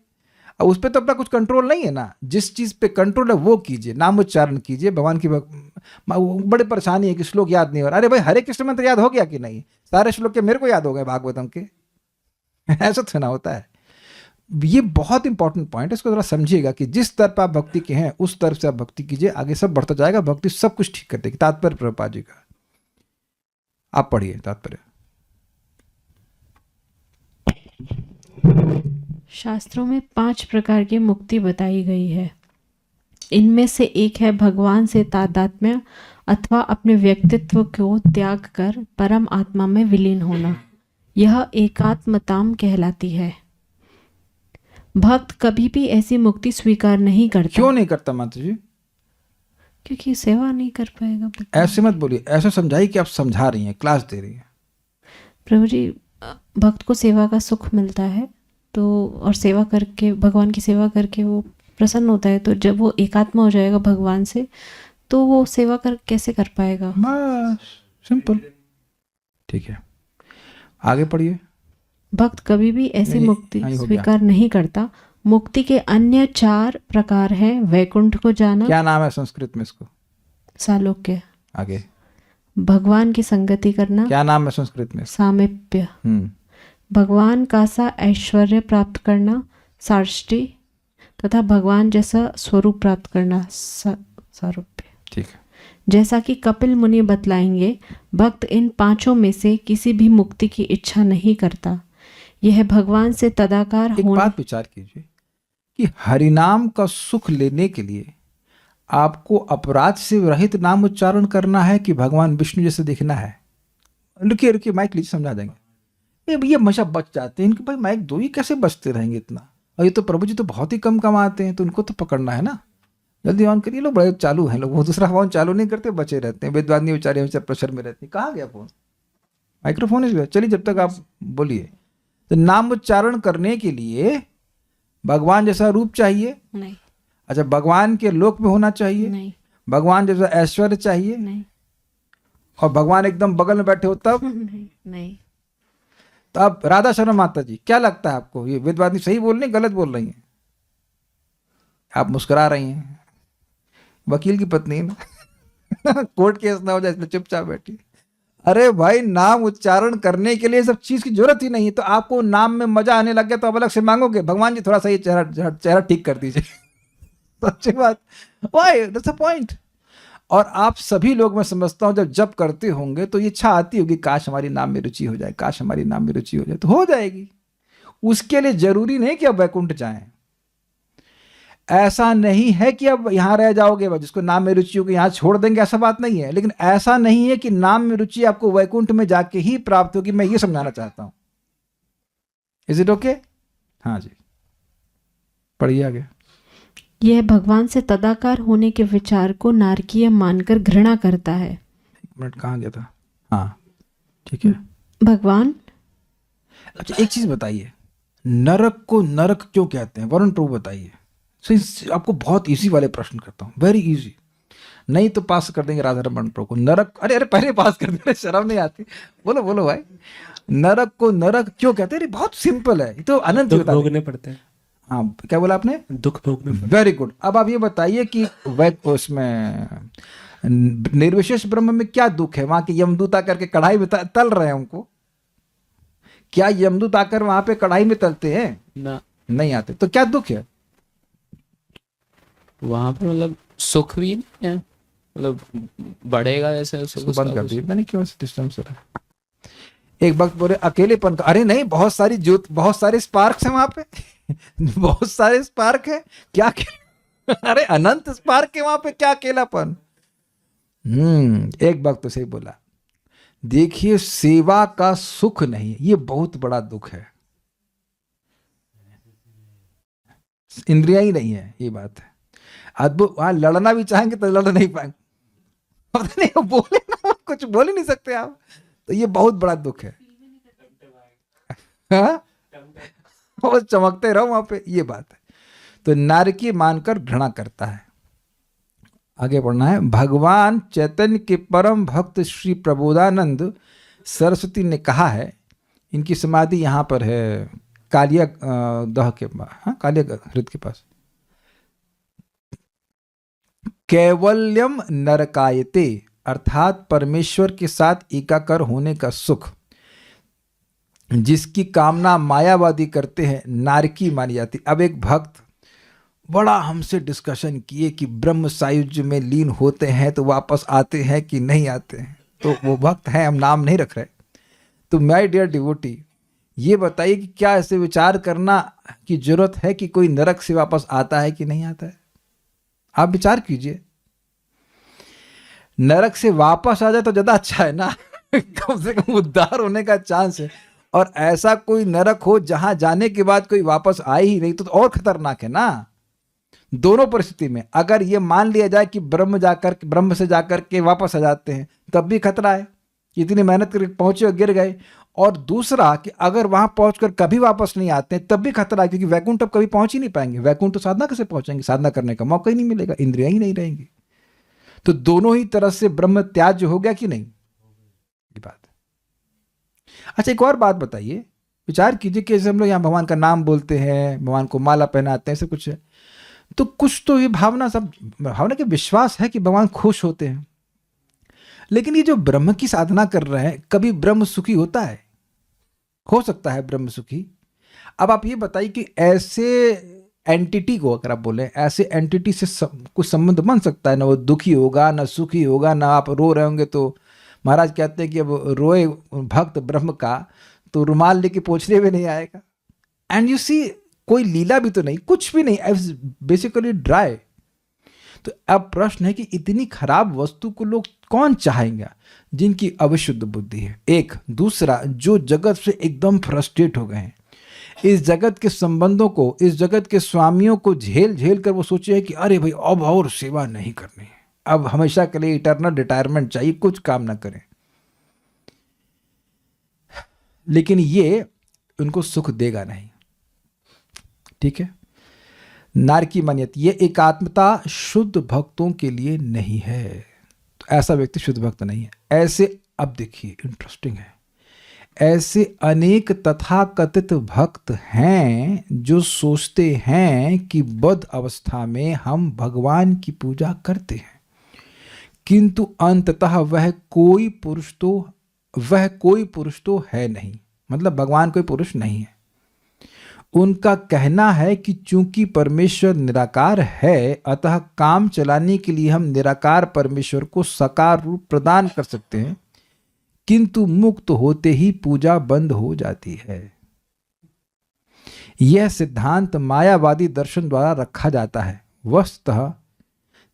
अब उस पर तो अपना कुछ कंट्रोल नहीं है ना। जिस चीज़ पे कंट्रोल है वो कीजिए, नाम उच्चारण कीजिए, भगवान की बड़ी परेशानी है कि श्लोक याद नहीं हो रहा। अरे भाई, हरे कृष्ण मंत्र याद हो गया कि नहीं? सारे श्लोक के मेरे को याद हो गए भागवतम के। ऐसा तो ना होता है। ये बहुत इंपॉर्टेंट पॉइंट है, इसको थोड़ा समझिएगा कि जिस स्तर पर आप भक्ति के हैं उस स्तर से आप भक्ति कीजिए, आगे सब बढ़ता जाएगा, भक्ति सब कुछ ठीक कर देगी। तात्पर्य प्रभुपाद जी का आप पढ़िए तात्पर्य। शास्त्रों में 5 प्रकार की मुक्ति बताई गई है। इनमें से एक है भगवान से तादात्म्य अथवा अपने व्यक्तित्व को त्याग कर परम आत्मा में विलीन होना। यह एकात्मताम कहलाती है। भक्त कभी भी ऐसी मुक्ति स्वीकार नहीं करता। क्यों नहीं करता माता जी? क्योंकि सेवा नहीं कर पाएगा। ऐसे मत बोलिए, ऐसा समझाइए कि आप समझा रही हैं, क्लास दे रही हैं। प्रभु जी, भक्त को सेवा का सुख मिलता है तो, और सेवा करके, भगवान की सेवा करके वो प्रसन्न होता है। तो जब वो एकात्मा हो जाएगा भगवान से तो वो सेवा कैसे कर पाएगा? बस सिंपल। ठीक है, आगे पढ़िए। भक्त कभी भी ऐसी मुक्ति स्वीकार नहीं करता। मुक्ति के अन्य 4 प्रकार हैं। वैकुंठ को जाना। क्या नाम है संस्कृत में इसको? सालोक्य। आगे। भगवान की संगति करना। क्या नाम है संस्कृत में? सामीप्य। भगवान का सा ऐश्वर्य प्राप्त करना, सार्ष्टी, तथा भगवान जैसा स्वरूप प्राप्त करना, सारूप्य। ठीक है। जैसा कि कपिल मुनि बतलाएंगे, भक्त इन 5 में से किसी भी मुक्ति की इच्छा नहीं करता। यह भगवान से तदाकार एक बात विचार कीजिए कि हरिनाम का सुख लेने के लिए आपको अपराध से रहित नाम उच्चारण करना है कि भगवान विष्णु जैसे दिखना है? रुकिए रुकिए, माइक लीजिए, समझा देंगे। ये हमेशा बच जाते हैं इनके, भाई माइक दो ही कैसे बचते रहेंगे इतना? और ये तो प्रभु जी तो बहुत ही कम कमाते हैं, तो उनको तो पकड़ना है ना। जल्दी ऑन करिए। लोग बड़े चालू हैं, लोग वो दूसरा फोन चालू नहीं करते, बचे रहते हैं। वेदवादी बेचारे हमेशा प्रेशर में रहते हैं। कहाँ गया फोन? माइक्रोफोन इस गया। चलिए, जब तक आप बोलिए। तो नाम उच्चारण करने के लिए भगवान जैसा रूप चाहिए? नहीं। अच्छा, भगवान के लोक में होना चाहिए? नहीं। भगवान जैसा ऐश्वर्य चाहिए? नहीं। और भगवान एकदम बगल में बैठे हो तब? नहीं। तो अब राधा शर्मा माता जी, क्या लगता है आपको, ये वेदवादी सही बोल रही, गलत बोल रही हैं? आप मुस्कुरा रही हैं। वकील की पत्नी ना कोर्ट केस ना हो जाए इसलिए चुपचाप बैठी। अरे भाई, नाम उच्चारण करने के लिए सब चीज की जरूरत ही नहीं है। तो आपको नाम में मजा आने लग गया तो अब अलग से मांगोगे, भगवान जी थोड़ा सा ये चेहरा ठीक कर दीजिए। सच्ची बात, वाई दैट्स अ पॉइंट। और आप सभी लोग, मैं समझता हूं, जब जप करते होंगे तो ये इच्छा आती होगी, काश हमारी नाम में रुचि हो जाए, काश हमारी नाम में रुचि हो जाए। तो हो जाएगी। उसके लिए जरूरी नहीं कि आप वैकुंठ जाएं। ऐसा नहीं है कि अब यहां रह जाओगे, जिसको नाम में रुचि होगी यहां छोड़ देंगे, ऐसा बात नहीं है। लेकिन ऐसा नहीं है कि नाम में रुचि आपको वैकुंठ में जाके ही प्राप्त होगी। मैं ये समझाना चाहता हूं। Is it okay? हाँ जी, पढ़िए आगे। यह भगवान से तदाकार होने के विचार को नारकीय मानकर घृणा करता है। एक मिनट, कहाँ गया था? हाँ ठीक है। भगवान। अच्छा, एक चीज बताइए, नरक को नरक क्यों कहते हैं? वरुण प्रभु बताइए। आपको बहुत इजी वाले प्रश्न करता हूँ, वेरी इजी। नहीं तो पास कर देंगे राधा रमन प्रभु को। नरक, अरे पहले पास कर देंगे, शर्म नहीं आती? बोलो बोलो भाई, नरक को नरक क्यों कहते हैं? अरे बहुत सिंपल है, ये तो अनंत भोगने पड़ते हैं। हाँ, क्या बोला आपने? दुख भोगने। Very good. अब आप ये बताइए कि उसमें निर्विशेष ब्रह्म में क्या दुख है? वहां के यमदूत आकर के कढ़ाई में तल रहे हैं उनको। क्या यमदूत आकर वहां पे कढ़ाई में तलते हैं? ना, नहीं आते। तो क्या दुख है वहां पर? मतलब सुख भी नहीं है, मतलब बढ़ेगा ऐसे। उसको बंद कर दिए, मैंने क्यों डिस्टर्ब हो रहा है? एक वक्त बोले अकेलेपन का, अरे नहीं, बहुत सारी ज्योत, बहुत सारे स्पार्क्स हैं वहां पे। बहुत सारे स्पार्क है, क्या अरे अनंत स्पार्क है वहां पे, क्या अकेलापन? एक वक्त तो सही बोला। देखिए, सेवा का सुख नहीं, ये बहुत बड़ा दुख है। इंद्रिया ही नहीं है, ये बात है। अद्भुत, वहां लड़ना भी चाहेंगे तो लड़ नहीं पाएंगे। पता नहीं बोले ना, कुछ बोल ही नहीं सकते आप। तो ये बहुत बड़ा दुख है। हाँ? वो चमकते रहो वहां पे, ये बात है। तो नारकी मानकर घृणा करता है। आगे पढ़ना है। भगवान चैतन्य के परम भक्त श्री प्रबोधानंद सरस्वती ने कहा है, इनकी समाधि यहाँ पर है कालिया दह के पास, हाँ कालिया हृद के पास। कैवल्यम नरकायते, अर्थात परमेश्वर के साथ एकाकार होने का सुख जिसकी कामना मायावादी करते हैं नारकी मानी जाती। अब एक भक्त बड़ा हमसे डिस्कशन किए कि ब्रह्म सायुज्य में लीन होते हैं तो वापस आते हैं कि नहीं आते हैं, तो वो भक्त हैं, हम नाम नहीं रख रहे। तो माय डियर डिवोटी, ये बताइए कि क्या ऐसे विचार करना की जरूरत है कि कोई नरक से वापस आता है कि नहीं आता है? आप विचार कीजिए, नरक से वापस आ जाए तो ज्यादा अच्छा है ना कम से कम उद्धार होने का चांस है। और ऐसा कोई नरक हो जहां जाने के बाद कोई वापस आए ही नहीं तो और खतरनाक है ना। दोनों परिस्थिति में अगर ये मान लिया जाए कि ब्रह्म से जाकर के वापस आ जाते हैं तब भी खतरा है, इतनी मेहनत करके पहुंचे और गिर गए। और दूसरा कि अगर वहां पहुंचकर कभी वापस नहीं आते हैं तब भी खतरा है, क्योंकि वैकुंठ अब कभी पहुंच ही नहीं पाएंगे। वैकुंठ तो साधना कैसे पहुंचेंगे, साधना करने का मौका ही नहीं मिलेगा, इंद्रियां ही नहीं रहेंगी। तो दोनों ही तरह से ब्रह्म त्याज हो गया कि नहीं, ये बात। अच्छा एक और बात बताइए, विचार कीजिए कि जैसे हम लोग यहाँ भगवान का नाम बोलते हैं, भगवान को माला पहनाते हैं, ऐसे कुछ है, तो कुछ तो ये भावना के विश्वास है कि भगवान खुश होते हैं। लेकिन ये जो ब्रह्म की साधना कर रहे हैं, कभी ब्रह्म सुखी होता है? हो सकता है ब्रह्म सुखी। अब आप ये बताइए कि ऐसे एंटिटी को अगर आप बोले, ऐसे एंटिटी से कुछ संबंध बन सकता है? ना वो दुखी होगा, ना सुखी होगा, ना आप रो रहे होंगे तो महाराज कहते हैं कि अब रोए भक्त ब्रह्म का तो रुमाल लेके पोंछने में नहीं आएगा। एंड यू सी, कोई लीला भी तो नहीं, कुछ भी नहीं, बेसिकली ड्राई। तो अब प्रश्न है कि इतनी खराब वस्तु को लोग कौन चाहेंगे जिनकी अविशुद्ध बुद्धि है? एक दूसरा, जो जगत से एकदम फ्रस्ट्रेट हो गए हैं, इस जगत के संबंधों को, इस जगत के स्वामियों को झेल झेल कर वो सोचे हैं कि अरे भाई अब और सेवा नहीं करनी है, अब हमेशा के लिए इटर्नल रिटायरमेंट चाहिए, कुछ काम ना करें। लेकिन ये उनको सुख देगा नहीं, ठीक है। नारकी मान्यत, ये एकात्मता शुद्ध भक्तों के लिए नहीं है। तो ऐसा व्यक्ति शुद्ध भक्त नहीं है। ऐसे, अब देखिए इंटरेस्टिंग है, ऐसे अनेक तथाकथित भक्त हैं जो सोचते हैं कि बद्ध अवस्था में हम भगवान की पूजा करते हैं, किंतु अंततः वह कोई पुरुष तो है नहीं, मतलब भगवान कोई पुरुष नहीं है। उनका कहना है कि चूंकि परमेश्वर निराकार है, अतः काम चलाने के लिए हम निराकार परमेश्वर को साकार रूप प्रदान कर सकते हैं, किंतु मुक्त होते ही पूजा बंद हो जाती है। यह सिद्धांत मायावादी दर्शन द्वारा रखा जाता है। वस्तुतः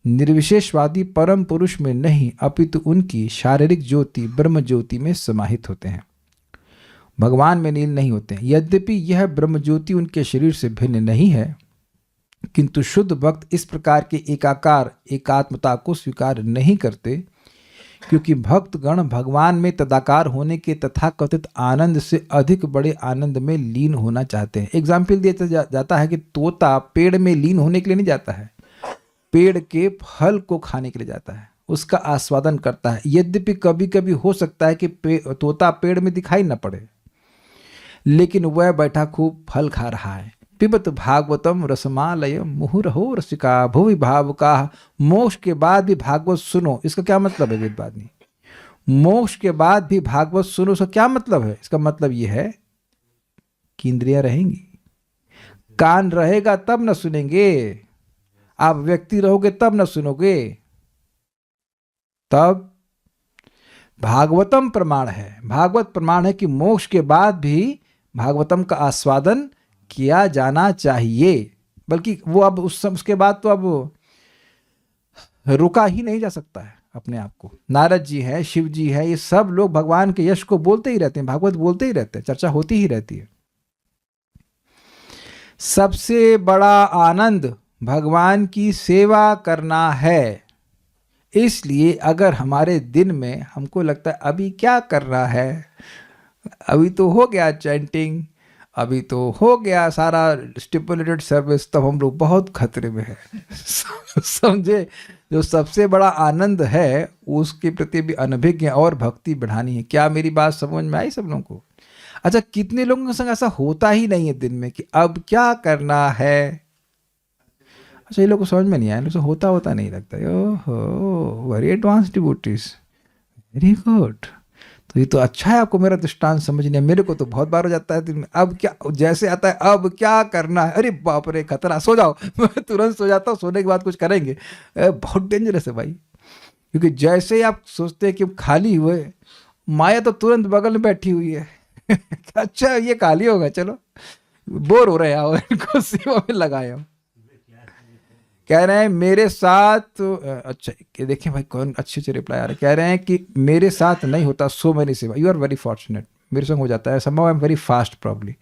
निर्विशेषवादी परम पुरुष में नहीं, अपितु उनकी शारीरिक ज्योति ब्रह्म ज्योति में समाहित होते हैं, भगवान में लीन नहीं होते हैं। यद्यपि यह ब्रह्म ज्योति उनके शरीर से भिन्न नहीं है, किंतु शुद्ध भक्त इस प्रकार के एकाकार एकात्मता को स्वीकार नहीं करते, क्योंकि भक्तगण भगवान में तदाकार होने के तथाकथित आनंद से अधिक बड़े आनंद में लीन होना चाहते हैं। एग्जाम्पल दिया जाता है कि तोता पेड़ में लीन होने के लिए नहीं जाता है, पेड़ के फल को खाने के लिए जाता है, उसका आस्वादन करता है। यद्यपि कभी कभी हो सकता है कि तोता पेड़ में दिखाई न पड़े, लेकिन वह बैठा खूब फल खा रहा है। पिबत भागवतम रसमालय मुहुरहो रसिका भुवि भावुका। मोक्ष के बाद भी भागवत सुनो, इसका क्या मतलब है वेदवादी? मोक्ष के बाद भी भागवत सुनो, इसका क्या मतलब है? इसका मतलब यह है कि इंद्रियां रहेंगी, कान रहेगा तब न सुनेंगे, आप व्यक्ति रहोगे तब न सुनोगे। तब भागवतम प्रमाण है, भागवत प्रमाण है कि मोक्ष के बाद भी भागवतम का आस्वादन किया जाना चाहिए, बल्कि वो अब उसके बाद तो अब रुका ही नहीं जा सकता है अपने आप को। नारद जी है, शिव जी है, ये सब लोग भगवान के यश को बोलते ही रहते हैं, भागवत बोलते ही रहते हैं, चर्चा होती ही रहती है। सबसे बड़ा आनंद भगवान की सेवा करना है। इसलिए अगर हमारे दिन में हमको लगता है अभी क्या कर रहा है, अभी तो हो गया चैंटिंग, अभी तो हो गया सारा स्टिपुलेटेड सर्विस, तब हम लोग बहुत खतरे में हैं समझे। जो सबसे बड़ा आनंद है उसके प्रति भी अनभिज्ञ और भक्ति बढ़ानी है। क्या मेरी बात समझ में आई सब लोगों को? अच्छा, कितने लोगों के संग ऐसा होता ही नहीं है दिन में कि अब क्या करना है। अच्छा, ये लोग को समझ में नहीं आया, इनको होता नहीं लगता। ओहो, very advance devotees, very good. तो ये तो अच्छा है, आपको मेरा दृष्टांत समझ नहीं है। मेरे को तो बहुत बार हो जाता है दिन में, अब क्या, जैसे आता है अब क्या करना है, अरे बाप रे खतरा, सो जाओ। मैं तुरंत सो जाता हूँ, सोने के बाद कुछ करेंगे। बहुत डेंजरस है भाई, क्योंकि जैसे ही आप सोचते हैं कि खाली हुए, माया तो तुरंत बगल में बैठी हुई है। अच्छा ये खाली होगा, चलो बोर हो रहे हैं, इनको सेवा में लगाए हम। कह रहे हैं मेरे साथ, अच्छा ये देखें भाई कौन अच्छे अच्छे रिप्लाई आ रहे हैं। कह रहे हैं कि मेरे साथ नहीं होता सो मेनी सेवा, यू आर वेरी फॉर्चुनेट, मेरे संग हो जाता है, somehow I am very fast probably,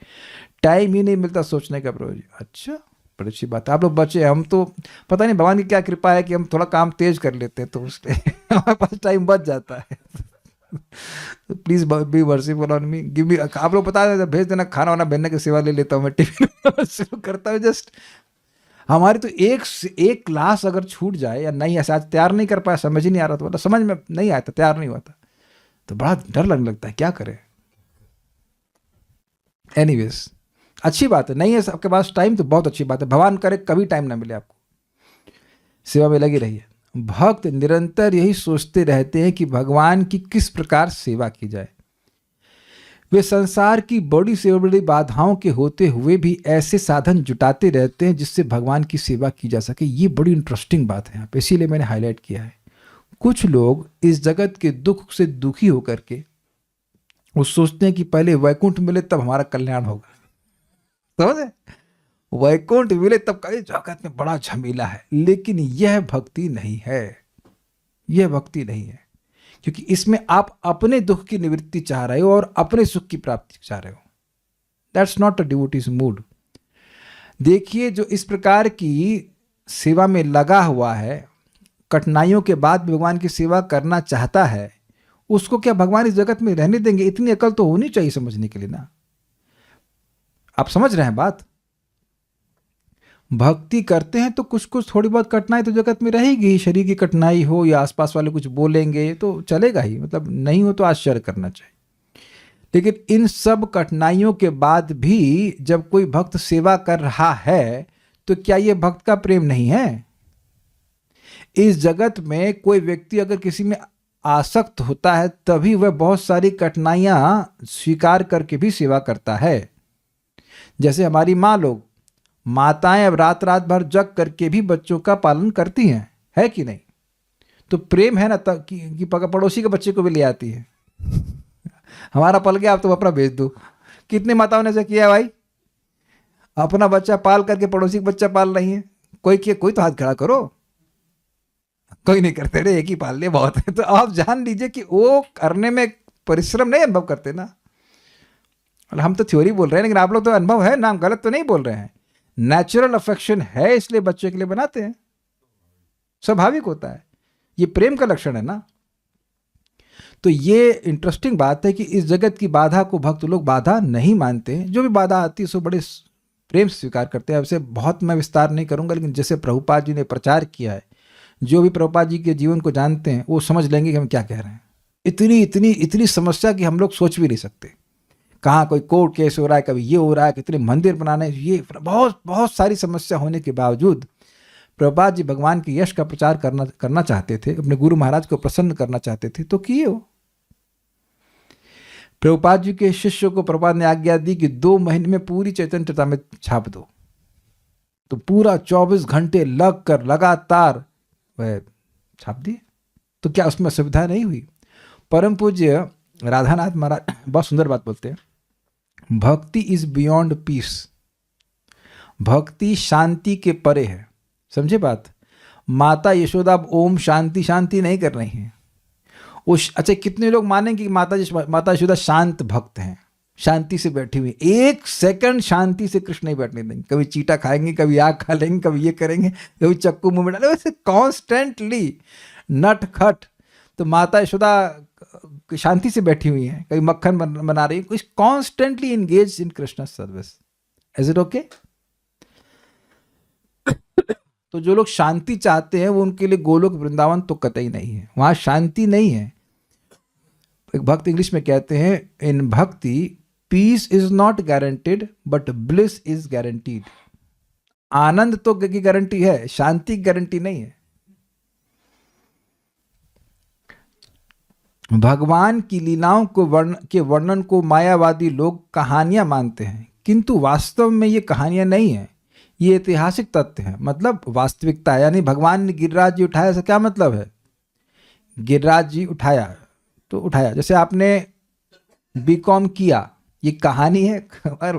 time ही नहीं मिलता सोचने का। प्रोज अच्छा, बड़ी अच्छी बात है, आप लोग बचे। हम तो पता नहीं भगवान की क्या कृपा है कि हम थोड़ा काम तेज कर लेते हैं, तो उसलिए हमारे पास टाइम बच जाता है। Please be merciful on me, give me. आप लोग बता देना, भेज देना, खाना वाना बनने की सेवा ले लेता हूँ मैं, टिफिन शुरू करता हूँ। जस्ट हमारी तो एक क्लास अगर छूट जाए या नहीं, ऐसा आज तैयार नहीं कर पाया, समझ ही नहीं आ रहा था, मतलब समझ में नहीं आया था, तैयार नहीं हुआ था, तो बड़ा डर लगने लगता है, क्या करें। एनीवेज, अच्छी बात है, नहीं है आपके पास टाइम तो बहुत अच्छी बात है, भगवान करे कभी टाइम ना मिले आपको, सेवा में लगी रहिए। भक्त निरंतर यही सोचते रहते हैं कि भगवान की किस प्रकार सेवा की जाए। वे संसार की बड़ी से बड़ी बाधाओं के होते हुए भी ऐसे साधन जुटाते रहते हैं जिससे भगवान की सेवा की जा सके। ये बड़ी इंटरेस्टिंग बात है यहाँ पे, इसीलिए मैंने हाईलाइट किया है। कुछ लोग इस जगत के दुख से दुखी होकर के वो सोचते हैं कि पहले वैकुंठ मिले तब हमारा कल्याण होगा, समझे, वैकुंठ मिले तब कहीं जगत में बड़ा झमेला है। लेकिन यह भक्ति नहीं है, यह भक्ति नहीं है, क्योंकि इसमें आप अपने दुख की निवृत्ति चाह रहे हो और अपने सुख की प्राप्ति चाह रहे हो। That's not a devotees mood. देखिए, जो इस प्रकार की सेवा में लगा हुआ है, कठिनाइयों के बाद भगवान की सेवा करना चाहता है, उसको क्या भगवान इस जगत में रहने देंगे? इतनी अकल तो होनी चाहिए समझने के लिए ना। आप समझ रहे हैं बात? भक्ति करते हैं तो कुछ कुछ थोड़ी बहुत कठिनाई तो जगत में रहेगी, शरीर की कठिनाई हो या आसपास वाले कुछ बोलेंगे तो चलेगा ही, मतलब नहीं हो तो आश्चर्य करना चाहिए। लेकिन इन सब कठिनाइयों के बाद भी जब कोई भक्त सेवा कर रहा है तो क्या ये भक्त का प्रेम नहीं है? इस जगत में कोई व्यक्ति अगर किसी में आसक्त होता है तभी वह बहुत सारी कठिनाइयां स्वीकार करके भी सेवा करता है। जैसे हमारी माँ लोग, माताएं अब रात रात भर जग करके भी बच्चों का पालन करती हैं, है कि नहीं? तो प्रेम है ना कि पड़ोसी के बच्चे को भी ले आती है। हमारा पल गया, आप तो अपना भेज दो। कितनी माताओं ने ऐसा किया है भाई? अपना बच्चा पाल करके पड़ोसी का बच्चा पाल रही है। कोई तो हाथ खड़ा करो। कोई नहीं करते रे, एक ही पाल ले बहुत है। तो आप जान लीजिए कि वो करने में परिश्रम नहीं अनुभव करते ना। हम तो थ्योरी बोल रहे हैं, लेकिन आप लोग तो अनुभव है ना, हम गलत तो नहीं बोल रहे हैं। नेचुरल अफेक्शन है, इसलिए बच्चे के लिए बनाते हैं, स्वाभाविक होता है, ये प्रेम का लक्षण है ना। तो ये इंटरेस्टिंग बात है कि इस जगत की बाधा को भक्त लोग बाधा नहीं मानते। जो भी बाधा आती है उसको बड़े प्रेम से स्वीकार करते हैं। वैसे बहुत मैं विस्तार नहीं करूंगा, लेकिन जैसे प्रभुपाद जी ने प्रचार किया है, जो भी प्रभुपाद जी के जीवन को जानते हैं वो समझ लेंगे कि हम क्या कह रहे हैं। इतनी इतनी इतनी समस्या कि हम लोग सोच भी नहीं सकते। कहाँ कोई कोर्ट केस हो रहा है, कभी ये हो रहा है, कितने मंदिर बनाने, ये बहुत बहुत सारी समस्या होने के बावजूद प्रभुपाद जी भगवान के यश का प्रचार करना चाहते थे, अपने गुरु महाराज को प्रसन्न करना चाहते थे, तो किए हो। प्रभुपाद जी के शिष्यों को प्रभुपाद ने आज्ञा दी कि 2 महीने में पूरी चैतन्य चरितामृत छाप दो। तो पूरा 24 घंटे लग कर लगातार वह छाप दिए। तो क्या उसमें सुविधा नहीं हुई? परम पूज्य राधानाथ महाराज बहुत सुंदर बात बोलते हैं, भक्ति इज बियॉन्ड पीस। भक्ति शांति के परे है, समझे बात? माता यशोदा ओम शांति शांति नहीं कर रही हैं। अच्छा, कितने लोग मानेंगे कि माता यशोदा शांत भक्त हैं, शांति से बैठी हुई, 1 सेकंड शांति से कृष्ण नहीं बैठने देंगे। कभी चीटा खाएंगे, कभी आग खा लेंगे, कभी ये करेंगे, कभी चक्कू मुंह में डाले, वैसे कॉन्स्टेंटली नट खट। तो माता यशोदा शांति से बैठी हुई हैं, कभी मक्खन बना रही है, कुछ constantly engage in Krishna service. Is it okay? तो जो लोग शांति चाहते हैं वो उनके लिए गोलोक वृंदावन तो कतई नहीं है, वहां शांति नहीं है। एक भक्त इंग्लिश में कहते हैं, in bhakti peace is not guaranteed but bliss is guaranteed. आनंद तो की गारंटी है, शांति की गारंटी नहीं है। भगवान की लीलाओं को वर्णन को मायावादी लोग कहानियां मानते हैं, किंतु वास्तव में ये कहानियां नहीं है, ये ऐतिहासिक तथ्य है, मतलब वास्तविकता। यानी भगवान ने गिरिराज जी उठाया, इसका क्या मतलब है? गिरिराज जी उठाया तो उठाया। जैसे आपने बीकॉम किया, ये कहानी है। और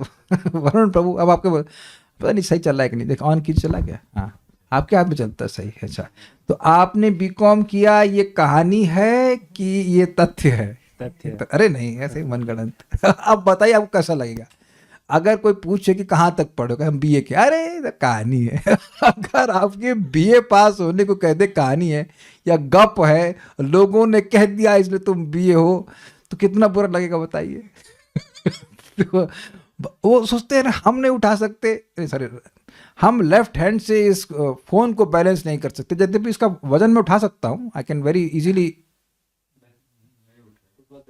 वरुण प्रभु, अब आपके पता नहीं सही चल रहा है कि नहीं, देख ऑन की चला गया, हाँ आपके हाथ में चलता है, सही है। अच्छा, तो आपने बीकॉम किया, ये कहानी है कि ये तथ्य है? तथ्य। अरे नहीं, ऐसे मनगढ़ंत। अब बताइए आपको कैसा लगेगा अगर कोई पूछे कि कहाँ तक पढ़ोगे, हम बीए के, अरे तो कहानी है। अगर आपके बीए पास होने को कह दे कहानी है या गप है, लोगों ने कह दिया इसलिए तुम बीए हो, तो कितना बुरा लगेगा बताइए। तो वो सोचते हैं ना हम नहीं उठा सकते, सॉरी हम लेफ्ट हैंड से इस फोन को बैलेंस नहीं कर सकते, यद्यपि इसका वजन मैं उठा सकता हूँ, आई कैन वेरी इजीली।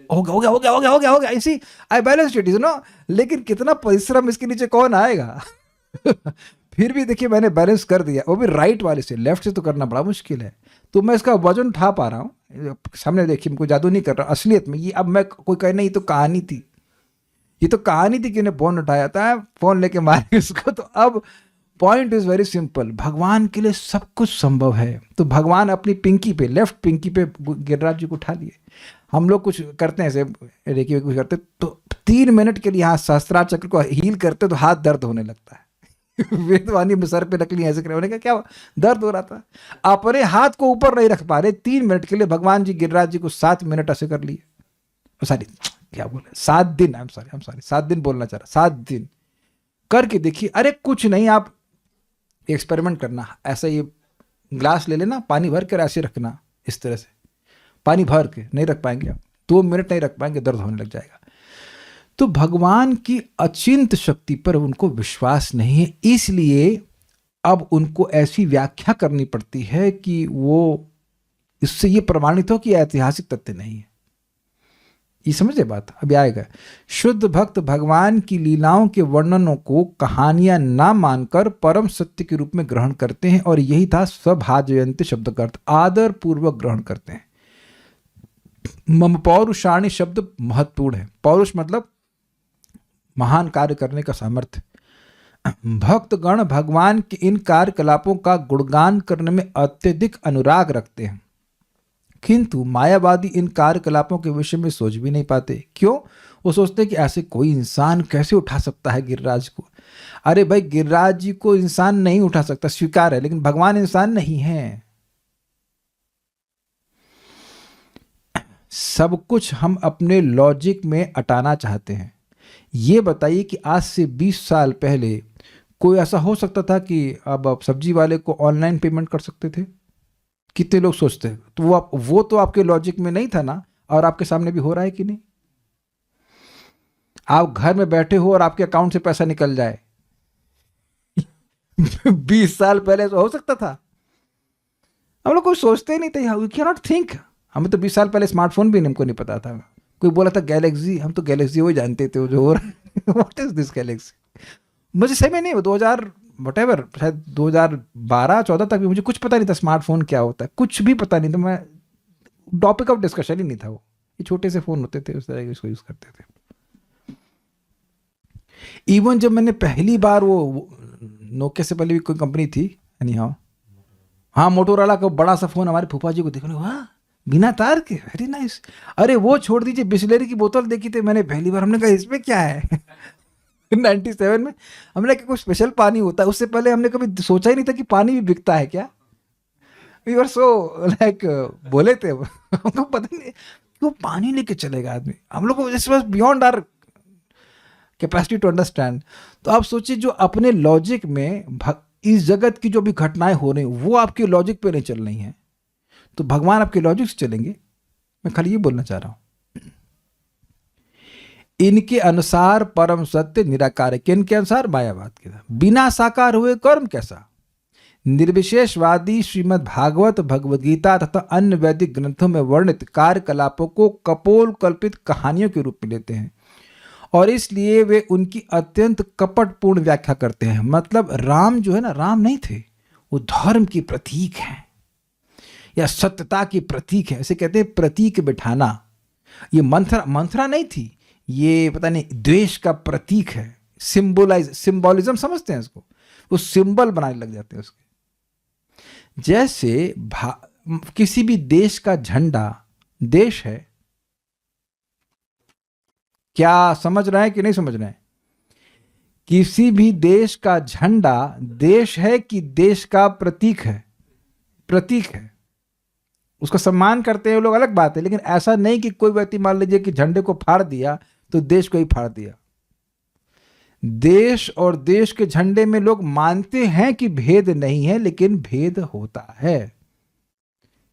हो गया इसी आई बैलेंस इट, नो। लेकिन कितना परिश्रम इसके नीचे कौन आएगा? फिर भी देखिए मैंने बैलेंस कर दिया, वो भी राइट वाले से, लेफ्ट से तो करना बड़ा मुश्किल है। तो मैं इसका वजन उठा पा रहा हूँ। सामने देखिए, मैं कोई जादू नहीं कर रहा असलियत में। ये अब मैं कोई कहे नहीं, ये तो कहानी थी, ये तो कहानी थी कि उन्हें फोन उठाया था, फोन लेके मारे उसको। तो अब पॉइंट इज वेरी सिंपल, भगवान के लिए सब कुछ संभव है। तो भगवान अपनी पिंकी पे, लेफ्ट पिंकी पे गिरिराज जी को उठा लिए। हम लोग कुछ करते हैं ऐसे रेकी कुछ करते तो 3 मिनट के लिए हाथ सहस्त्रार चक्र को हील करते तो हाथ दर्द होने लगता है। वेदवानी में सर पे नकली ऐसे करे, होने का क्या दर्द हो रहा था, अपने हाथ को ऊपर नहीं रख पा रहे। 3 मिनट के लिए भगवान जी गिरिराज जी को 7 मिनट ऐसे कर लिए, सॉरी क्या बोले 7 दिन, आई एम सॉरी 7 दिन बोलना चाह रहा, 7 दिन करके देखिए। अरे कुछ नहीं, आप एक्सपेरिमेंट करना, ऐसा ये ग्लास ले लेना, पानी भर कर ऐसे रखना, इस तरह से पानी भर के नहीं रख पाएंगे आप, 2 मिनट नहीं रख पाएंगे, दर्द होने लग जाएगा। तो भगवान की अचिंत शक्ति पर उनको विश्वास नहीं है, इसलिए अब उनको ऐसी व्याख्या करनी पड़ती है कि वो इससे ये प्रमाणित हो कि ऐतिहासिक तथ्य नहीं है। ये समझे बात? अभी आएगा। शुद्ध भक्त भगवान की लीलाओं के वर्णनों को कहानियां ना मानकर परम सत्य के रूप में ग्रहण करते हैं, और यही था सभाजयंती शब्द का अर्थ, आदर पूर्वक ग्रहण करते हैं। मम पौरुषाणी शब्द महत्वपूर्ण है। पौरुष मतलब महान कार्य करने का सामर्थ्य। भक्तगण भगवान के इन कार्यकलापों का गुणगान करने में अत्यधिक अनुराग रखते हैं, किंतु मायावादी इन कार्यकलापों के विषय में सोच भी नहीं पाते। क्यों? वो सोचते हैं कि ऐसे कोई इंसान कैसे उठा सकता है गिरिराज को। अरे भाई, गिरिराज जी को इंसान नहीं उठा सकता, स्वीकार है, लेकिन भगवान इंसान नहीं है। सब कुछ हम अपने लॉजिक में अटाना चाहते हैं। ये बताइए कि आज से 20 साल पहले कोई ऐसा हो सकता था कि अब आप सब्जी वाले को ऑनलाइन पेमेंट कर सकते थे? कितने लोग सोचते हैं? तो वो तो आपके लॉजिक में नहीं था ना, और आपके सामने भी हो रहा है कि नहीं? आप घर में बैठे हो और आपके अकाउंट से पैसा निकल जाए। 20 साल पहले तो हो सकता था? हम लोग कोई सोचते ही नहीं थे, वी कैन नॉट थिंक। हमें तो 20 साल पहले स्मार्टफोन भी हमको नहीं पता था। कोई बोला था गैलेक्सी, हम तो गैलेक्सी वो जानते थे जो हो रहा है। What is this Galaxy? मुझे सही में नहीं, 2000 वटेवर, शायद 2012-14 तक भी मुझे कुछ पता नहीं था स्मार्टफोन क्या होता है, कुछ भी पता नहीं था। मैं टॉपिक ऑफ डिस्कशन ही नहीं था वो। ये छोटे से फोन होते थे, उस तरह के, इसको यूज करते थे। इवन जब मैंने पहली बार वो नोकिया से पहले भी कोई कंपनी थी, हाँ मोटोरोला का बड़ा सा फोन, हमारे फूफा जी को देखने, वाह बिना तार के, वेरी नाइस। अरे वो छोड़ दीजिए, बिस्लेरी की बोतल देखी थी मैंने पहली बार, हमने कहा इसमें क्या है। 97 में हमने कहा कोई स्पेशल पानी होता है, उससे पहले हमने कभी सोचा ही नहीं था कि पानी भी बिकता है क्या। वी वर सो लाइक बोले थे, हमको पता नहीं क्यों पानी लेके चलेगा आदमी, हम लोग को this was beyond our capacity to understand. तो आप सोचिए, जो अपने लॉजिक में इस जगत की जो भी घटनाएं हो रही वो आपके लॉजिक पे नहीं चल रही हैं, तो भगवान आपके लॉजिक से चलेंगे? मैं खाली ये बोलना चाह रहा हूं। इनके अनुसार परम सत्य निराकार है। किनके अनुसार? मायावाद के। बिना साकार हुए कर्म कैसा? निर्विशेषवादी श्रीमद् भागवत, भगवद गीता तथा अन्य वैदिक ग्रंथों में वर्णित कार्यकलापों को कपोल कल्पित कहानियों के रूप में लेते हैं और इसलिए वे उनकी अत्यंत कपटपूर्ण व्याख्या करते हैं। मतलब राम जो है ना, राम नहीं थे, वो धर्म की प्रतीक हैं या सत्यता की प्रतीक है। ऐसे कहते हैं प्रतीक बिठाना। ये मंथरा नहीं थी, ये पता नहीं द्वेष का प्रतीक है। सिंबोलिज्म समझते हैं इसको, वो सिंबल बनाने लग जाते हैं उसके। जैसे किसी भी देश का झंडा देश है, क्या समझ रहे हैं कि नहीं समझ रहे हैं? किसी भी देश का झंडा देश है कि देश का प्रतीक है? प्रतीक है। उसका सम्मान करते हैं लोग, अलग बात है, लेकिन ऐसा नहीं कि कोई व्यक्ति मान लीजिए कि झंडे को फाड़ दिया तो देश को ही फाड़ दिया। देश और देश के झंडे में लोग मानते हैं कि भेद नहीं है, लेकिन भेद होता है।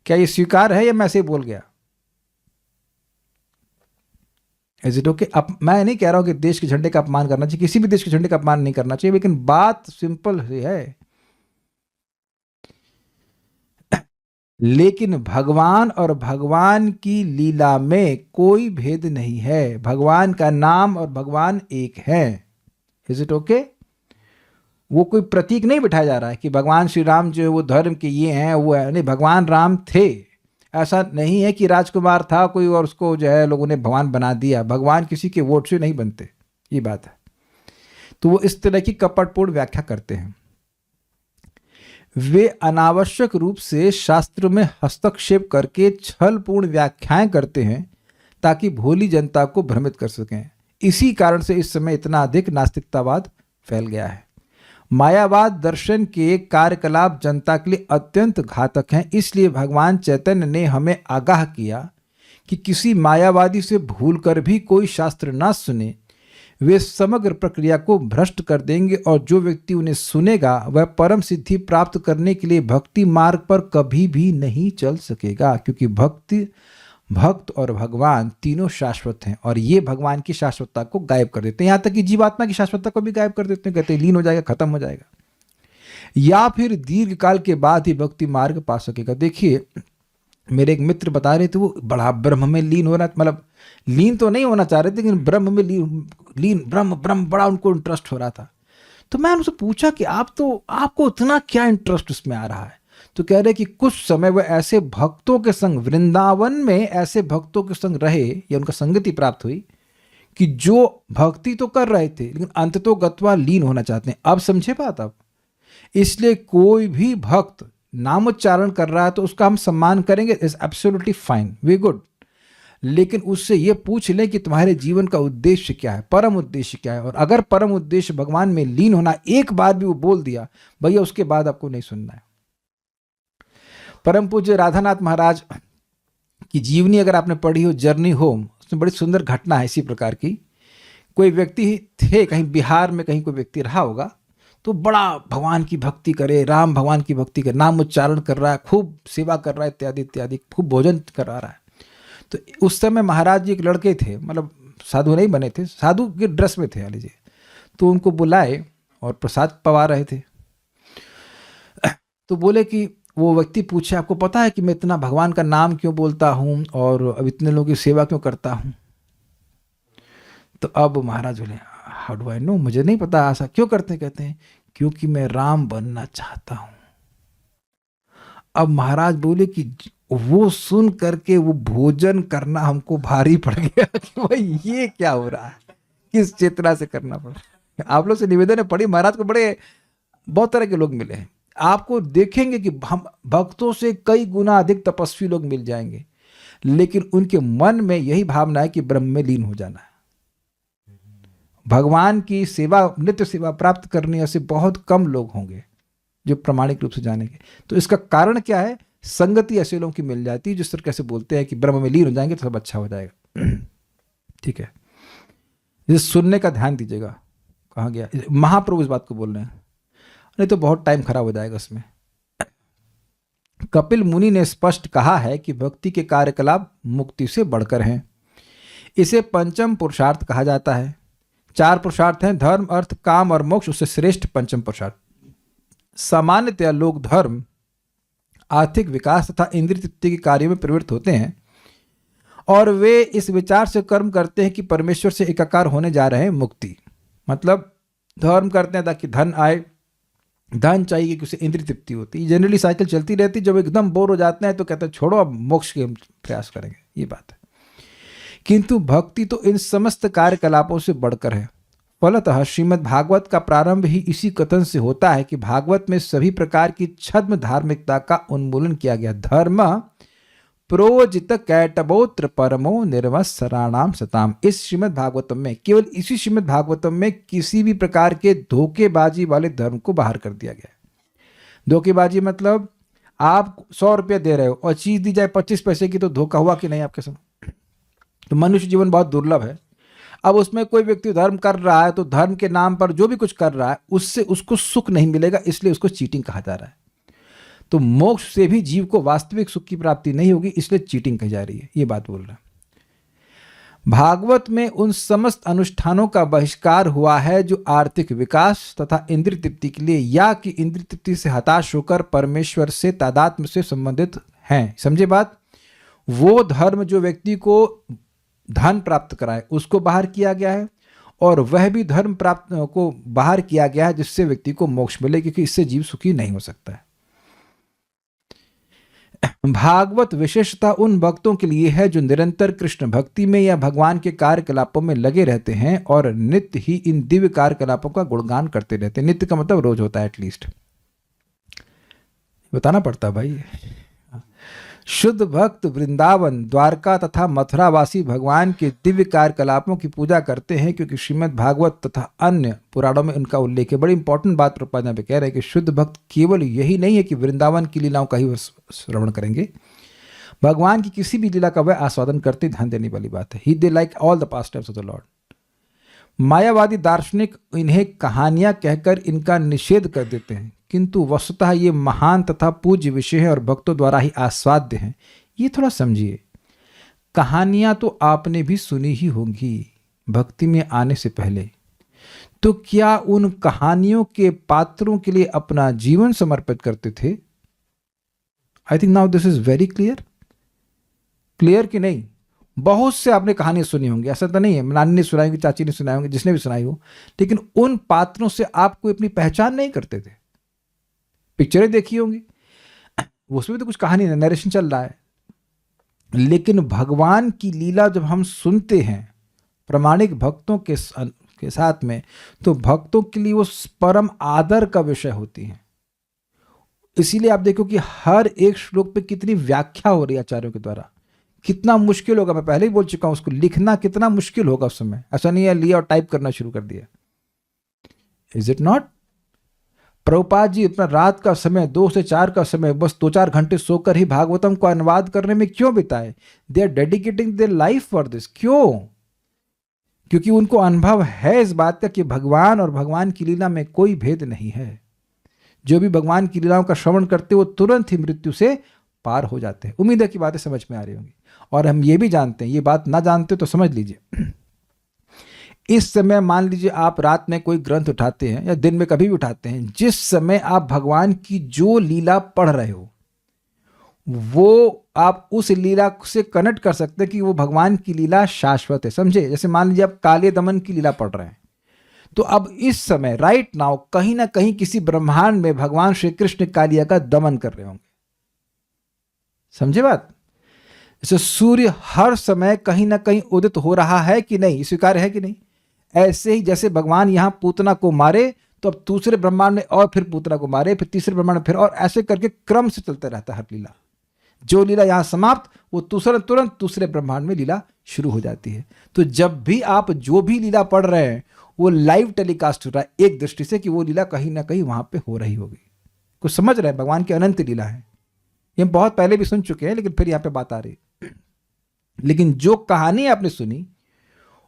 क्या ये स्वीकार है या मैं ऐसे ही बोल गया? Is it okay? अब मैं नहीं कह रहा हूं कि देश के झंडे का अपमान करना चाहिए, किसी भी देश के झंडे का अपमान नहीं करना चाहिए, लेकिन बात सिंपल है। लेकिन भगवान और भगवान की लीला में कोई भेद नहीं है। भगवान का नाम और भगवान एक है। Is it okay? वो कोई प्रतीक नहीं बिठाया जा रहा है कि भगवान श्री राम जो है वो धर्म के ये हैं वो है। नहीं, भगवान राम थे। ऐसा नहीं है कि राजकुमार था कोई और उसको जो है लोगों ने भगवान बना दिया। भगवान किसी के वोट से नहीं बनते, ये बात है। तो वो इस तरह की कपटपूर्ण व्याख्या करते हैं। वे अनावश्यक रूप से शास्त्र में हस्तक्षेप करके छलपूर्ण व्याख्याएं करते हैं ताकि भोली जनता को भ्रमित कर सकें। इसी कारण से इस समय इतना अधिक नास्तिकतावाद फैल गया है। मायावाद दर्शन के कार्यकलाप जनता के लिए अत्यंत घातक हैं। इसलिए भगवान चैतन्य ने हमें आगाह किया कि किसी मायावादी से भूलकर भी कोई शास्त्र ना सुने। वे समग्र प्रक्रिया को भ्रष्ट कर देंगे और जो व्यक्ति उन्हें सुनेगा वह परम सिद्धि प्राप्त करने के लिए भक्ति मार्ग पर कभी भी नहीं चल सकेगा, क्योंकि भक्त और भगवान तीनों शाश्वत हैं और ये भगवान की शाश्वतता को गायब कर देते हैं। यहाँ तक कि जीवात्मा की शाश्वतता को भी गायब कर देते हैं। कहते हैं लीन हो जाएगा, खत्म हो जाएगा, या फिर दीर्घ काल के बाद ही भक्ति मार्ग पा सकेगा। देखिए, मेरे एक मित्र बता रहे थे वो बड़ा ब्रह्म में लीन होना, मतलब लीन तो नहीं होना चाह रहे थे, लेकिन ब्रह्म में लीन ब्रह्म बड़ा उनको इंटरेस्ट हो रहा था। तो मैं उनसे पूछा कि आपको उतना क्या इंटरेस्ट उसमें आ रहा है? तो कह रहे कि कुछ समय वह ऐसे भक्तों के संग वृंदावन में ऐसे भक्तों के संग रहे या उनका संगति प्राप्त हुई कि जो भक्ति तो कर रहे थे लेकिन अंततोगत्वा लीन होना चाहते हैं। अब समझे बात? अब इसलिए कोई भी भक्त नामोच्चारण कर रहा है तो उसका हम सम्मान करेंगे, is absolutely fine, way good. लेकिन उससे ये पूछ लें कि तुम्हारे जीवन का उद्देश्य क्या है, परम उद्देश्य क्या है। और अगर परम उद्देश्य भगवान में लीन होना एक बार भी वो बोल दिया, भैया उसके बाद आपको नहीं सुनना है। परम पूज्य राधानाथ महाराज की जीवनी अगर आपने पढ़ी हो, जर्नी होम, उसमें बड़ी सुंदर घटना है इसी प्रकार की। कोई व्यक्ति थे, कहीं बिहार में कहीं कोई व्यक्ति रहा होगा, तो बड़ा भगवान की भक्ति करे, राम भगवान की भक्ति करे, नाम उच्चारण कर रहा है, खूब सेवा कर रहा है, इत्यादि इत्यादि, खूब भोजन करा रहा है। तो उस समय महाराज जी एक लड़के थे, मतलब साधु नहीं बने थे, साधु के ड्रेस में थे लीजिए। तो उनको बुलाए और प्रसाद पवा रहे थे। तो बोले कि वो व्यक्ति पूछे, आपको पता है कि मैं इतना भगवान का नाम क्यों बोलता हूँ और अब इतने लोगों की सेवा क्यों करता हूँ? तो अब महाराज बोले, हाउ डू आई नो, मुझे नहीं पता ऐसा क्यों करते। कहते हैं क्योंकि मैं राम बनना चाहता हूँ। अब महाराज बोले कि वो सुन करके वो भोजन करना हमको भारी पड़ गया कि भाई ये क्या हो रहा है, किस चेतना से करना पड़ रहा है। आप लोग से निवेदन है, पढ़ी, महाराज को बड़े बहुत तरह के लोग मिले हैं। आपको देखेंगे कि हम भक्तों से कई गुना अधिक तपस्वी लोग मिल जाएंगे, लेकिन उनके मन में यही भावना है कि ब्रह्म में लीन हो जाना है। भगवान की सेवा, नित्य सेवा प्राप्त करने ऐसे बहुत कम लोग होंगे जो प्रामाणिक रूप से जानेंगे। तो इसका कारण क्या है? संगति ऐसे लोगों की मिल जाती है जिस तरह कैसे बोलते हैं कि ब्रह्म में लीन हो जाएंगे तो सब अच्छा हो जाएगा। ठीक है, इस सुनने का ध्यान दीजिएगा। कहाँ गया महाप्रभु? इस बात को बोल रहे हैं, नहीं तो बहुत टाइम खराब हो जाएगा इसमें। कपिल मुनि ने स्पष्ट कहा है कि भक्ति के कार्यकलाप मुक्ति से बढ़कर हैं। इसे पंचम पुरुषार्थ कहा जाता है। 4 पुरुषार्थ हैं, धर्म, अर्थ, काम और मोक्ष, उससे श्रेष्ठ पंचम पुरुषार्थ। सामान्यतया लोग धर्म, आर्थिक विकास तथा इंद्रिय तृप्ति के कार्यों में प्रवृत्त होते हैं और वे इस विचार से कर्म करते हैं कि परमेश्वर से एकाकार होने जा रहे हैं मुक्ति। मतलब धर्म करते हैं ताकि धन आए, धन चाहिए कि उसे इंद्रिय तृप्ति होती है। जनरली साइकिल चलती रहती, जब एकदम बोर हो जाते हैं तो कहते हैं छोड़ो अब मोक्ष के हम प्रयास करेंगे, ये बात है। किंतु भक्ति तो इन समस्त कार्यकलापों से बढ़कर है। फलतः श्रीमद् भागवत का प्रारंभ ही इसी कथन से होता है कि भागवत में सभी प्रकार की छद्म धार्मिकता का उन्मूलन किया गया। धर्म प्रोजित कैटबोत्र परमो निर्वसराणाम सताम। इस श्रीमद् भागवतम में, केवल इसी श्रीमद् भागवतम में किसी भी प्रकार के धोखेबाजी वाले धर्म को बाहर कर दिया गया है। धोखेबाजी मतलब आप 100 रुपये दे रहे हो और चीज दी जाए 25 पैसे की, तो धोखा हुआ कि नहीं आपके साथ? तो मनुष्य जीवन बहुत दुर्लभ है। अब उसमें कोई व्यक्ति धर्म कर रहा है तो धर्म के नाम पर जो भी कुछ कर रहा है उससे उसको सुख नहीं मिलेगा, इसलिए उसको चीटिंग कहा जा रहा है। तो मोक्ष से भी जीव को वास्तविक सुख की प्राप्ति नहीं होगी, इसलिए चीटिंग कही जा रही है, ये बात बोल रहा है। भागवत में उन समस्त अनुष्ठानों का बहिष्कार हुआ है जो आर्थिक विकास तथा इंद्रिय तृप्ति के लिए या कि इंद्रिय तृप्ति से हताश होकर परमेश्वर से तादात्म्य से संबंधित हैं। समझे बात? वो धर्म जो व्यक्ति को धन प्राप्त कराए उसको बाहर किया गया है, और वह भी धर्म प्राप्त को बाहर किया गया है जिससे व्यक्ति को मोक्ष मिले, क्योंकि इससे जीव सुखी नहीं हो सकता है। भागवत विशेषता उन भक्तों के लिए है जो निरंतर कृष्ण भक्ति में या भगवान के कार्यकलापों में लगे रहते हैं और नित्य ही इन दिव्य कार्यकलापों का गुणगान करते रहते हैं। नित्य का मतलब रोज होता है, एटलीस्ट बताना पड़ता है भाई। शुद्ध भक्त वृंदावन, द्वारका तथा मथुरावासी भगवान के दिव्य कार्यकलापों की पूजा करते हैं, क्योंकि श्रीमद् भागवत तथा अन्य पुराणों में उनका उल्लेख है। बड़ी इंपॉर्टेंट बात प्रभुपाद यहाँ पे कह रहे हैं कि शुद्ध भक्त केवल यही नहीं है कि वृंदावन की लीलाओं का ही श्रवण करेंगे, भगवान की किसी भी लीला का वह आस्वादन करते ध्यान देने वाली बात है। ही they like all the past times of the Lord. मायावादी दार्शनिक इन्हें कहानियां कहकर इनका निषेध कर देते हैं, किंतु वस्तुतः ये महान तथा पूज्य विषय है और भक्तों द्वारा ही आस्वाद्य हैं। ये थोड़ा समझिए। कहानियां तो आपने भी सुनी ही होंगी भक्ति में आने से पहले, तो क्या उन कहानियों के पात्रों के लिए अपना जीवन समर्पित करते थे? I think now this is very clear. Clear कि नहीं? बहुत से आपने कहानियां सुनी होंगी, ऐसा तो नहीं है नानी ने सुनाई होंगी, चाची ने सुनाई होंगी, जिसने भी सुनाई हो, लेकिन उन पात्रों से आप कोई अपनी पहचान नहीं करते थे। पिक्चरें देखी होंगी, उसमें तो कुछ कहानी नरेशन चल रहा है, लेकिन भगवान की लीला जब हम सुनते हैं प्रामाणिक भक्तों के साथ में, तो भक्तों के लिए वो परम आदर का विषय होती है। इसीलिए आप देखो कि हर एक श्लोक पे कितनी व्याख्या हो रही है आचार्यों के द्वारा। कितना मुश्किल होगा, मैं पहले ही बोल चुका हूं, उसको लिखना कितना मुश्किल होगा उस समय। ऐसा नहीं है लिया और टाइप करना शुरू कर दिया। Is it not? Prabhupada ji अपना रात का समय 2 से 4 का समय बस 2-4 घंटे सोकर ही भागवतम को अनुवाद करने में क्यों बिताए? They are dedicating their life for this. क्यों? क्योंकि उनको अनुभव है इस बात का कि भगवान और भगवान की लीला में कोई भेद नहीं है। जो भी भगवान की लीलाओं का श्रवण करते वो तुरंत ही मृत्यु से पार हो जाते हैं। उम्मीद है कि बातें समझ में आ रही होंगी। और हम ये भी जानते हैं, ये बात ना जानते तो समझ लीजिए, इस समय मान लीजिए आप रात में कोई ग्रंथ उठाते हैं या दिन में कभी भी उठाते हैं, जिस समय आप भगवान की जो लीला पढ़ रहे हो वो आप उस लीला से कनेक्ट कर सकते हैं कि वो भगवान की लीला शाश्वत है। समझे? जैसे मान लीजिए आप काले दमन की लीला पढ़ रहे हैं, तो अब इस समय राइट नाउ कहीं ना कहीं किसी ब्रह्मांड में भगवान श्री कृष्ण कालिया का दमन कर रहे होंगे। समझे बात? जैसे सूर्य हर समय कहीं ना कहीं उदित हो रहा है कि नहीं, स्वीकार्य है कि नहीं? ऐसे ही जैसे भगवान यहां पूतना को मारे तो अब दूसरे ब्रह्मांड में और फिर पूतना को मारे, फिर तीसरे ब्रह्मांड में फिर, और ऐसे करके क्रम से चलता रहता है हर लीला। जो लीला यहां समाप्त, वो तुरंत दूसरे ब्रह्मांड में लीला शुरू हो जाती है। तो जब भी आप जो भी लीला पढ़ रहे हैं वो लाइव टेलीकास्ट हो रहा है, एक दृष्टि से कि वो लीला कहीं ना कहीं वहां पे हो रही होगी। कुछ समझ रहे हैं? भगवान की अनंत लीला है। ये बहुत पहले भी सुन चुके हैं, लेकिन फिर यहां पे बात आ रही है। लेकिन जो कहानी आपने सुनी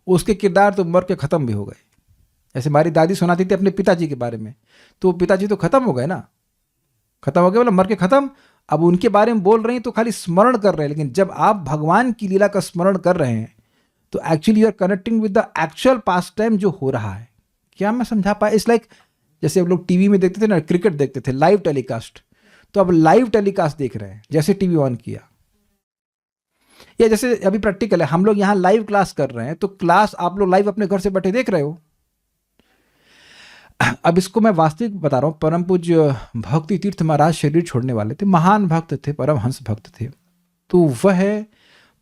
उसके किरदार तो मर के खत्म भी हो गए। जैसे हमारी दादी सुनाती थी अपने पिताजी के बारे में, तो पिताजी तो खत्म हो गए ना, खत्म हो गए मतलब मर के खत्म। अब उनके बारे में बोल रही हैं तो खाली स्मरण कर रहे हैं, लेकिन जब आप भगवान की लीला का स्मरण कर रहे हैं तो actually you are connecting with the actual past time जो हो रहा है। क्या मैं समझा पाया? इट्स लाइक जैसे हम लोग टीवी में देखते थे ना, क्रिकेट देखते थे लाइव टेलीकास्ट, तो अब लाइव टेलीकास्ट देख रहे हैं, जैसे टीवी ऑन किया। या जैसे अभी प्रैक्टिकल है, हम लोग यहाँ लाइव क्लास कर रहे हैं, तो क्लास आप लोग लाइव अपने घर से बैठे देख रहे हो। अब इसको मैं वास्तविक बता रहा हूँ। परम पूज्य भक्ति तीर्थ महाराज शरीर छोड़ने वाले थे, महान भक्त थे, परम हंस भक्त थे। तो वह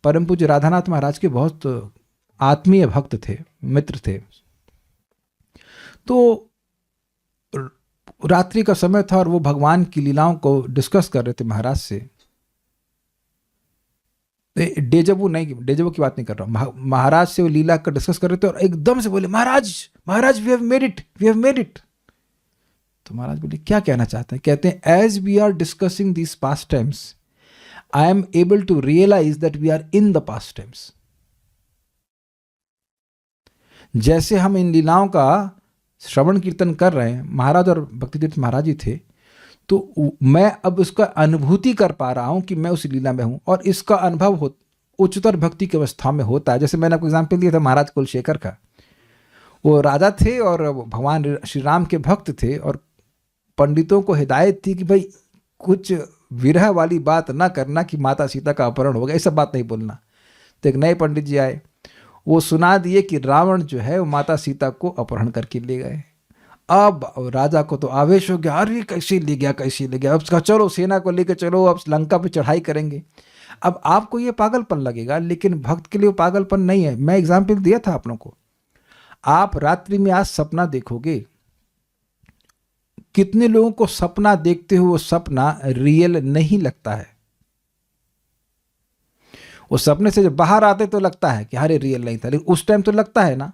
परम पूज्य राधानाथ महाराज के बहुत आत्मीय भक्त थे, मित्र थे। तो रात्रि का समय था और वो भगवान की लीलाओं को डिस्कस कर रहे थे महाराज से। डेजवू की बात नहीं कर रहा हूँ, महाराज से वो लीला का डिस्कस कर रहे थे और एकदम से बोले, महाराज महाराज वी हैव मेड इट। तो महाराज बोले, क्या कहना चाहते हैं? कहते हैं, as we are discussing these past times, I am able to realise that we are in the past times. जैसे हम इन लीलाओं का श्रवण कीर्तन कर रहे हैं, महाराज और भक्ति तीर्थ महाराज जी थे, तो मैं अब उसका अनुभूति कर पा रहा हूं कि मैं उस लीला में हूं, और इसका अनुभव उच्चतर भक्ति की अवस्था में होता है। जैसे मैंने आपको एग्जाम्पल दिया था महाराज कुलशेखर का, वो राजा थे और भगवान श्री राम के भक्त थे, और पंडितों को हिदायत थी कि भाई कुछ विरह वाली बात ना करना कि माता सीता का अपहरण हो गया, ये सब बात नहीं बोलना। तो एक नए पंडित जी आए, वो सुना दिए कि रावण जो है वो माता सीता को अपहरण करके ले गए। अब राजा को तो आवेश हो गया, अरे कैसे ले गया। अब उसका चलो सेना को लेकर चलो, अब लंका पे चढ़ाई करेंगे। अब आपको ये पागलपन लगेगा, लेकिन भक्त के लिए वो पागलपन नहीं है। मैं एग्जाम्पल दिया था आप लोगों को। आप रात्रि में आज सपना देखोगे, कितने लोगों को सपना देखते हो वो सपना रियल नहीं लगता है। वो सपने से जब बाहर आते तो लगता है कि अरे रियल नहीं था, लेकिन उस टाइम तो लगता है ना।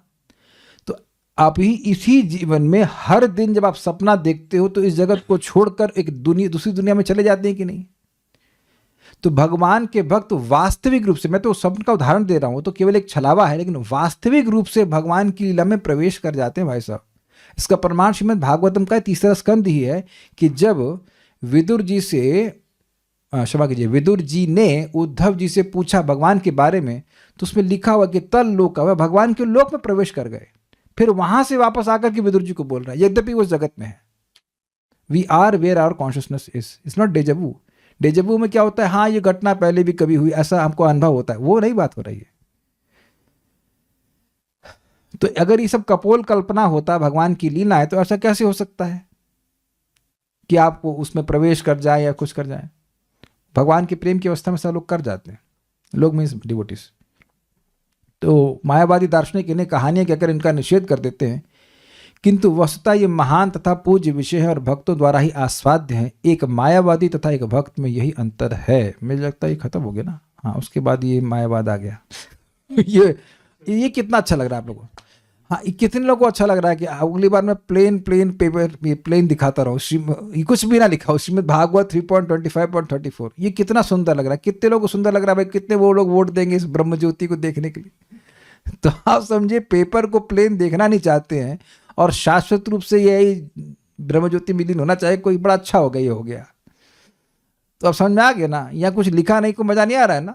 तो आप ही इसी जीवन में हर दिन जब आप सपना देखते हो तो इस जगत को छोड़कर एक दूसरी दुनिया में चले जाते हैं कि नहीं? तो भगवान के भक्त वास्तविक रूप से, मैं तो स्वप्न का उदाहरण दे रहा हूं, तो केवल एक छलावा है, लेकिन वास्तविक रूप से भगवान की लीला में प्रवेश कर जाते हैं भाई साहब। इसका प्रमाण श्रीमद् भागवतम का 3रा स्कंद ही है कि जब विदुर जी ने उद्धव जी से पूछा भगवान के बारे में, तो उसमें लिखा हुआ कि तल लोक, वह भगवान के लोक में प्रवेश कर गए। फिर वहां से वापस आकर के विदुर जी को बोल रहा है, यद्यपि वो जगत में है। We are where our consciousness is, it's not deja vu. Deja vu में क्या होता है, हाँ ये घटना पहले भी कभी हुई, ऐसा हमको अनुभव होता है, वो नहीं बात हो रही है। तो अगर ये सब कपोल कल्पना होता, भगवान की लीला है, तो ऐसा कैसे हो सकता है कि आपको उसमें प्रवेश कर जाए या कुछ कर जाए? भगवान के प्रेम की अवस्था में सब लोग कर जाते हैं, लोग मीन्स डिवोटीज। तो मायावादी दार्शनिक इन्हें कहानियां कहकर इनका निषेध कर देते हैं, किंतु वस्तुतः ये महान तथा पूज्य विषय है और भक्तों द्वारा ही आस्वाद्य है। एक मायावादी तथा एक भक्त में यही अंतर है। मुझे लगता है ये खत्म हो गया ना। हाँ, उसके बाद ये मायावाद आ गया। ये कितना अच्छा लग रहा है आप लोगों को? हाँ, कितने लोगों को अच्छा लग रहा है कि अगली बार मैं प्लेन दिखाता रहूँ, ये कुछ भी ना लिखा हो, श्रीमद् भागवत 3.25.34। ये कितना सुंदर लग रहा है। कितने लोगों को सुंदर लग रहा है भाई? कितने वो लोग वोट देंगे इस ब्रह्म ज्योति को देखने के लिए? तो आप समझिए, पेपर को प्लेन देखना नहीं चाहते हैं और शाश्वत रूप से यही ब्रह्म ज्योति मिलीन होना चाहिए, कोई बड़ा अच्छा हो गया, ये हो गया। तो अब समझ में आ गया ना, यहाँ कुछ लिखा नहीं, को मजा नहीं आ रहा है ना।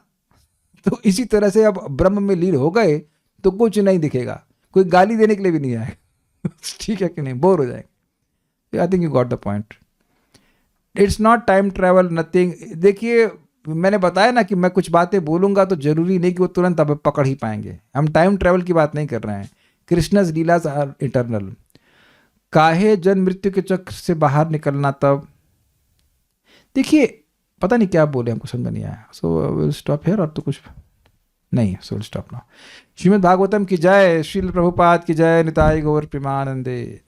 तो इसी तरह से अब ब्रह्म में लीन हो गए तो कुछ नहीं दिखेगा, कोई गाली देने के लिए भी नहीं आएगा। ठीक है कि नहीं? बोर हो जाएंगे। I think you got the point. It's not time travel, nothing. देखिए, मैंने बताया ना कि मैं कुछ बातें बोलूंगा तो जरूरी नहीं कि वो तुरंत अब पकड़ ही पाएंगे। हम टाइम ट्रैवल की बात नहीं कर रहे हैं। Krishna's लीलाज are eternal. काहे जन्म मृत्यु के चक्र से बाहर निकलना, तब देखिए, पता नहीं क्या बोले, हमको समझ नहीं आया। So will stop here. और तो कुछ नहीं, so will stop now. Shrimad Bhagavatam की जय, श्रील प्रभुपाद की जय, निताई गौर प्रेमानंदे।